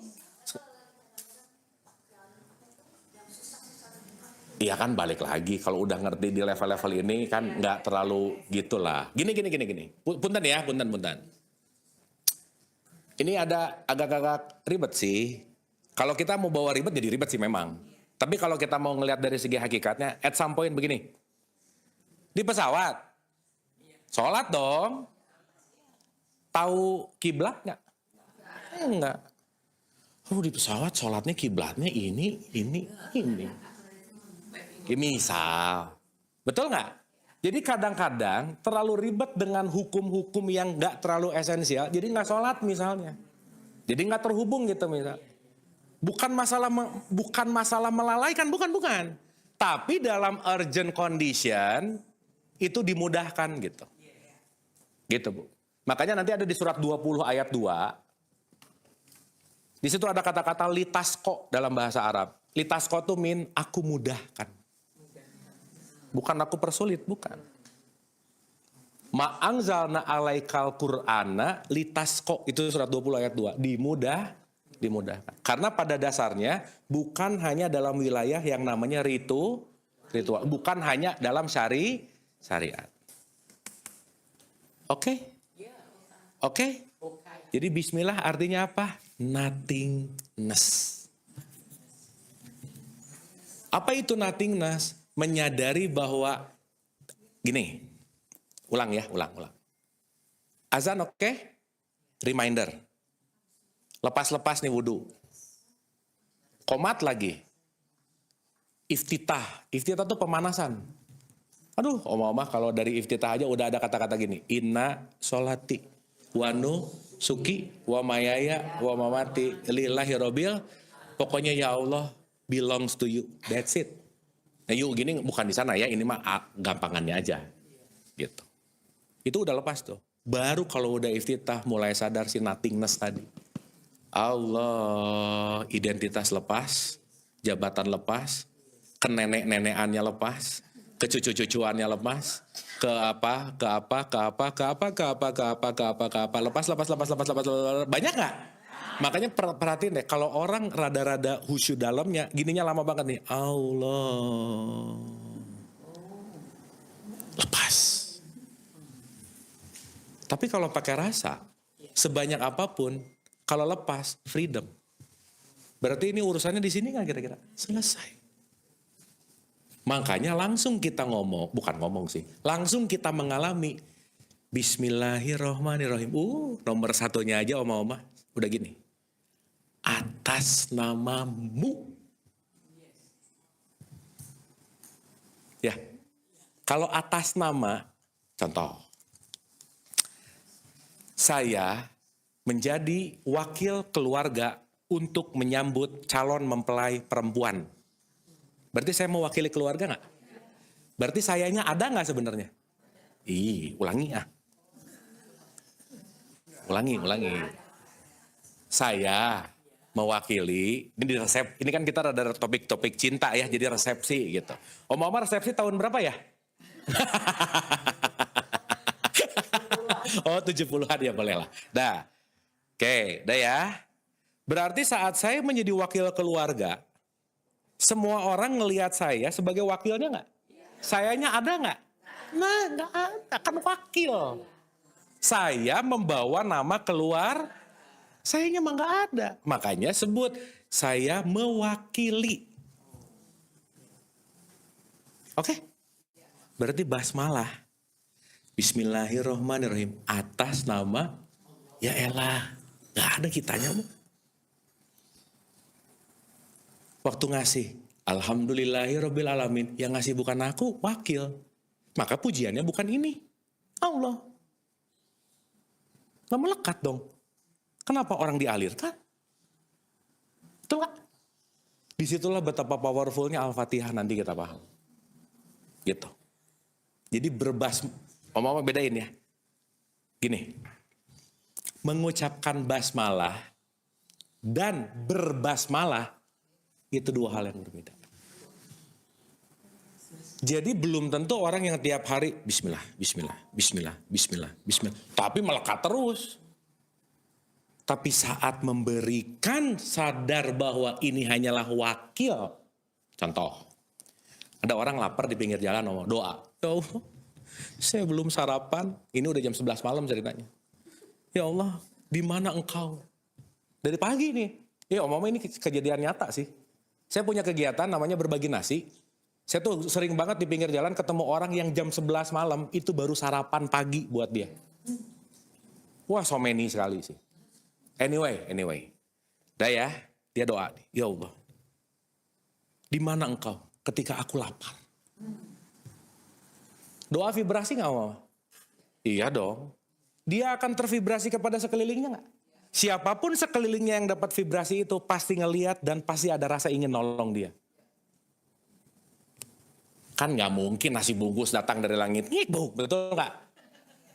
Iya kan balik lagi kalau udah ngerti di level-level ini kan nggak terlalu gitulah. Gini. Punten ya, punten. Ini ada agak-agak ribet sih. Kalau kita mau bawa ribet jadi ribet sih memang. Tapi kalau kita mau ngelihat dari segi hakikatnya, at some point begini. Di pesawat, sholat dong. Tahu kiblat nggak? Enggak. Oh di pesawat sholatnya kiblatnya ini. Misal, betul nggak? Jadi kadang-kadang terlalu ribet dengan hukum-hukum yang nggak terlalu esensial, jadi nggak sholat misalnya. Jadi nggak terhubung gitu misal. Bukan masalah melalaikan, bukan. Tapi dalam urgent condition itu dimudahkan gitu. Gitu Bu. Makanya nanti ada di surat 20 ayat 2. Di situ ada kata-kata litasko dalam bahasa Arab. Litasko itu mean aku mudahkan. Bukan aku persulit, bukan. Ma'angzalna alaikal qur'ana litasko, itu surat 20 ayat 2. Dimudahkan. Karena pada dasarnya bukan hanya dalam wilayah yang namanya ritual, bukan hanya dalam syariat. Oke? Jadi bismillah artinya apa? Nothingness. Apa itu nothingness? Menyadari bahwa gini, ulang. Azan oke? Reminder. Lepas nih wudhu. Qomat lagi. Iftitah itu pemanasan. Aduh, omah kalau dari iftitah aja udah ada kata-kata gini. Inna sholati wanu suki wa mayaya wa mamati lillahi robil. Pokoknya ya Allah belongs to you. That's it. Nah yuk gini bukan di sana ya, ini mah gampangannya aja. Gitu. Itu udah lepas tuh. Baru kalau udah iftitah mulai sadar si nothingness tadi. Allah, identitas lepas, jabatan lepas, ke nenek-nenekannya lepas, ke cucu-cucuannya lepas, ke apa, lepas. Banyak nggak? Makanya perhatiin deh, kalau orang rada-rada khusyuk dalamnya, gininya lama banget nih. Allah. Lepas. Tapi kalau pakai rasa, sebanyak apapun, kalau lepas, freedom. Berarti ini urusannya di sini nggak kira-kira? Selesai. Makanya langsung kita langsung kita mengalami Bismillahirrohmanirrohim. Nomor satunya aja oma-oma udah gini. Atas namamu. Ya, kalau atas nama, contoh, saya menjadi wakil keluarga untuk menyambut calon mempelai perempuan. Berarti saya mewakili keluarga nggak? Berarti sayanya ada nggak sebenarnya? Ulangi. Saya mewakili, ini di resep, ini kan kita ada topik-topik cinta ya, jadi resepsi gitu. Oma-oma resepsi tahun berapa ya? Oh 70-an ya boleh lah. Oke, ya. Berarti saat saya menjadi wakil keluarga, semua orang ngelihat saya sebagai wakilnya nggak? Sayanya ada nggak? Nah, nggak ada, kan wakil. Saya membawa nama keluar, sayanya mah nggak ada. Makanya sebut saya mewakili. Oke? Berarti basmalah. Bismillahirrohmanirrohim. Atas nama, ya elah, nggak ada kitanya. Waktu ngasih, alhamdulillahirobbilalamin. Yang ngasih bukan aku, wakil. Maka pujiannya bukan ini, Allah. Gak melekat dong. Kenapa orang dialirkan? Betul gak? Disitulah betapa powerfulnya Al-Fatihah, nanti kita paham. Gitu. Jadi Oma bedain ya. Gini, mengucapkan basmalah dan berbasmalah itu dua hal yang berbeda. Jadi belum tentu orang yang tiap hari bismillah. Tapi melekat terus. Tapi saat memberikan sadar bahwa ini hanyalah wakil. Contoh, Ada orang lapar di pinggir jalan ngomong, doa. Ya Allah, saya belum sarapan. Ini udah jam 11 malam ceritanya. Ya Allah, di mana engkau? Dari pagi nih. Ya Om ini kejadian nyata sih. Saya punya kegiatan namanya berbagi nasi. Saya tuh sering banget di pinggir jalan ketemu orang yang jam 11 malam itu baru sarapan pagi buat dia. Wah, so many sekali sih. Anyway. Dah ya, dia doa nih. Ya Allah, di mana engkau ketika aku lapar? Doa vibrasi gak Mama? Iya dong. Dia akan tervibrasi kepada sekelilingnya gak? Siapapun sekelilingnya yang dapat vibrasi itu pasti ngelihat dan pasti ada rasa ingin nolong dia. Kan gak mungkin nasi bungkus datang dari langit. Betul gak?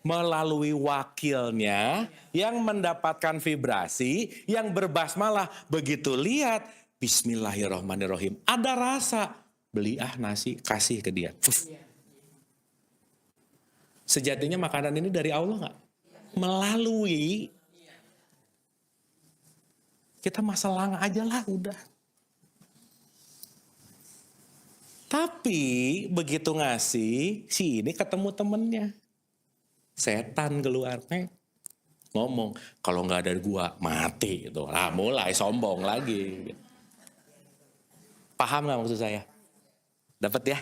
Melalui wakilnya yang mendapatkan vibrasi, yang berbasmalah. Begitu lihat, bismillahirrahmanirrahim. Ada rasa, beli nasi, kasih ke dia. Sejatinya makanan ini dari Allah gak? Melalui, kita masalah aja lah udah. Tapi begitu ngasih, si ini ketemu temennya. Setan keluar, ngomong, kalau nggak ada gua mati gitu. Nah, mulai sombong lagi. Paham nggak maksud saya? Dapat ya?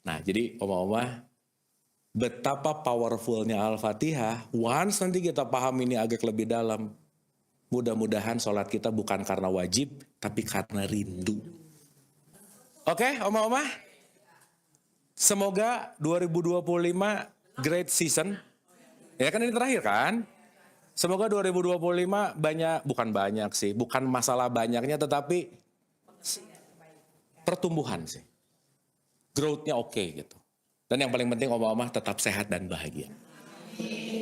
Nah, jadi oma-oma, betapa powerfulnya Al-Fatihah. Once nanti kita paham ini agak lebih dalam, mudah-mudahan sholat kita bukan karena wajib, tapi karena rindu. Oke, oma-oma, semoga 2025 great season. Ya kan ini terakhir kan? Semoga 2025 bukan masalah banyaknya, tetapi pertumbuhan sih. Growth-nya oke gitu. Dan yang paling penting oma-oma tetap sehat dan bahagia.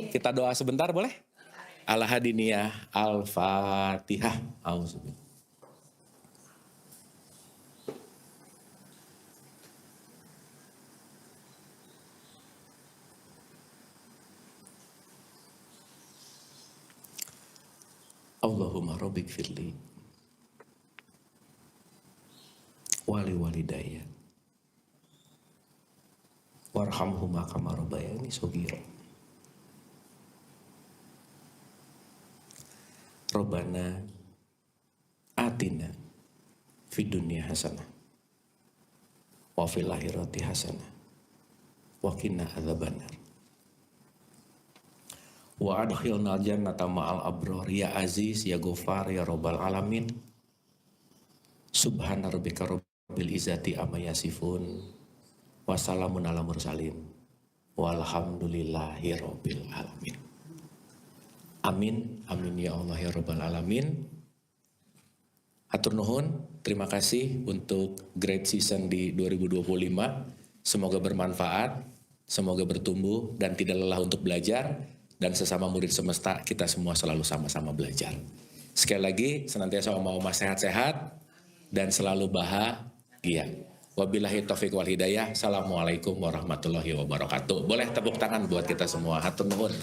Kita doa sebentar boleh? Al-Hadiniyah, Al-Fatihah. Auzubillah. Allahumma rabbik firli wali walidayya warhamhuma kama rabbayani shaghira. Rabbana atina fid dunya hasanah wa fil akhirati hasanah wa qina adzabannar. Wa adkhilnal jannata ma'al abrar ya aziz ya ghafar ya rabbal alamin. Subhana rabbika rabbil izzati amma yasifun wa salamun ala mursalin walhamdulillahi rabbil alamin. Amin ya Allah ya rabbal alamin. Hatur nuhun, terima kasih untuk great season di 2025. Semoga bermanfaat, semoga bertumbuh dan tidak lelah untuk belajar. Dan sesama murid semesta kita semua selalu sama-sama belajar. Sekali lagi senantiasa oma-oma sehat-sehat dan selalu bahagia. Wabillahi taufiq wal hidayah. Assalamualaikum warahmatullahi wabarakatuh. Boleh tepuk tangan buat kita semua. Hatur nuhun.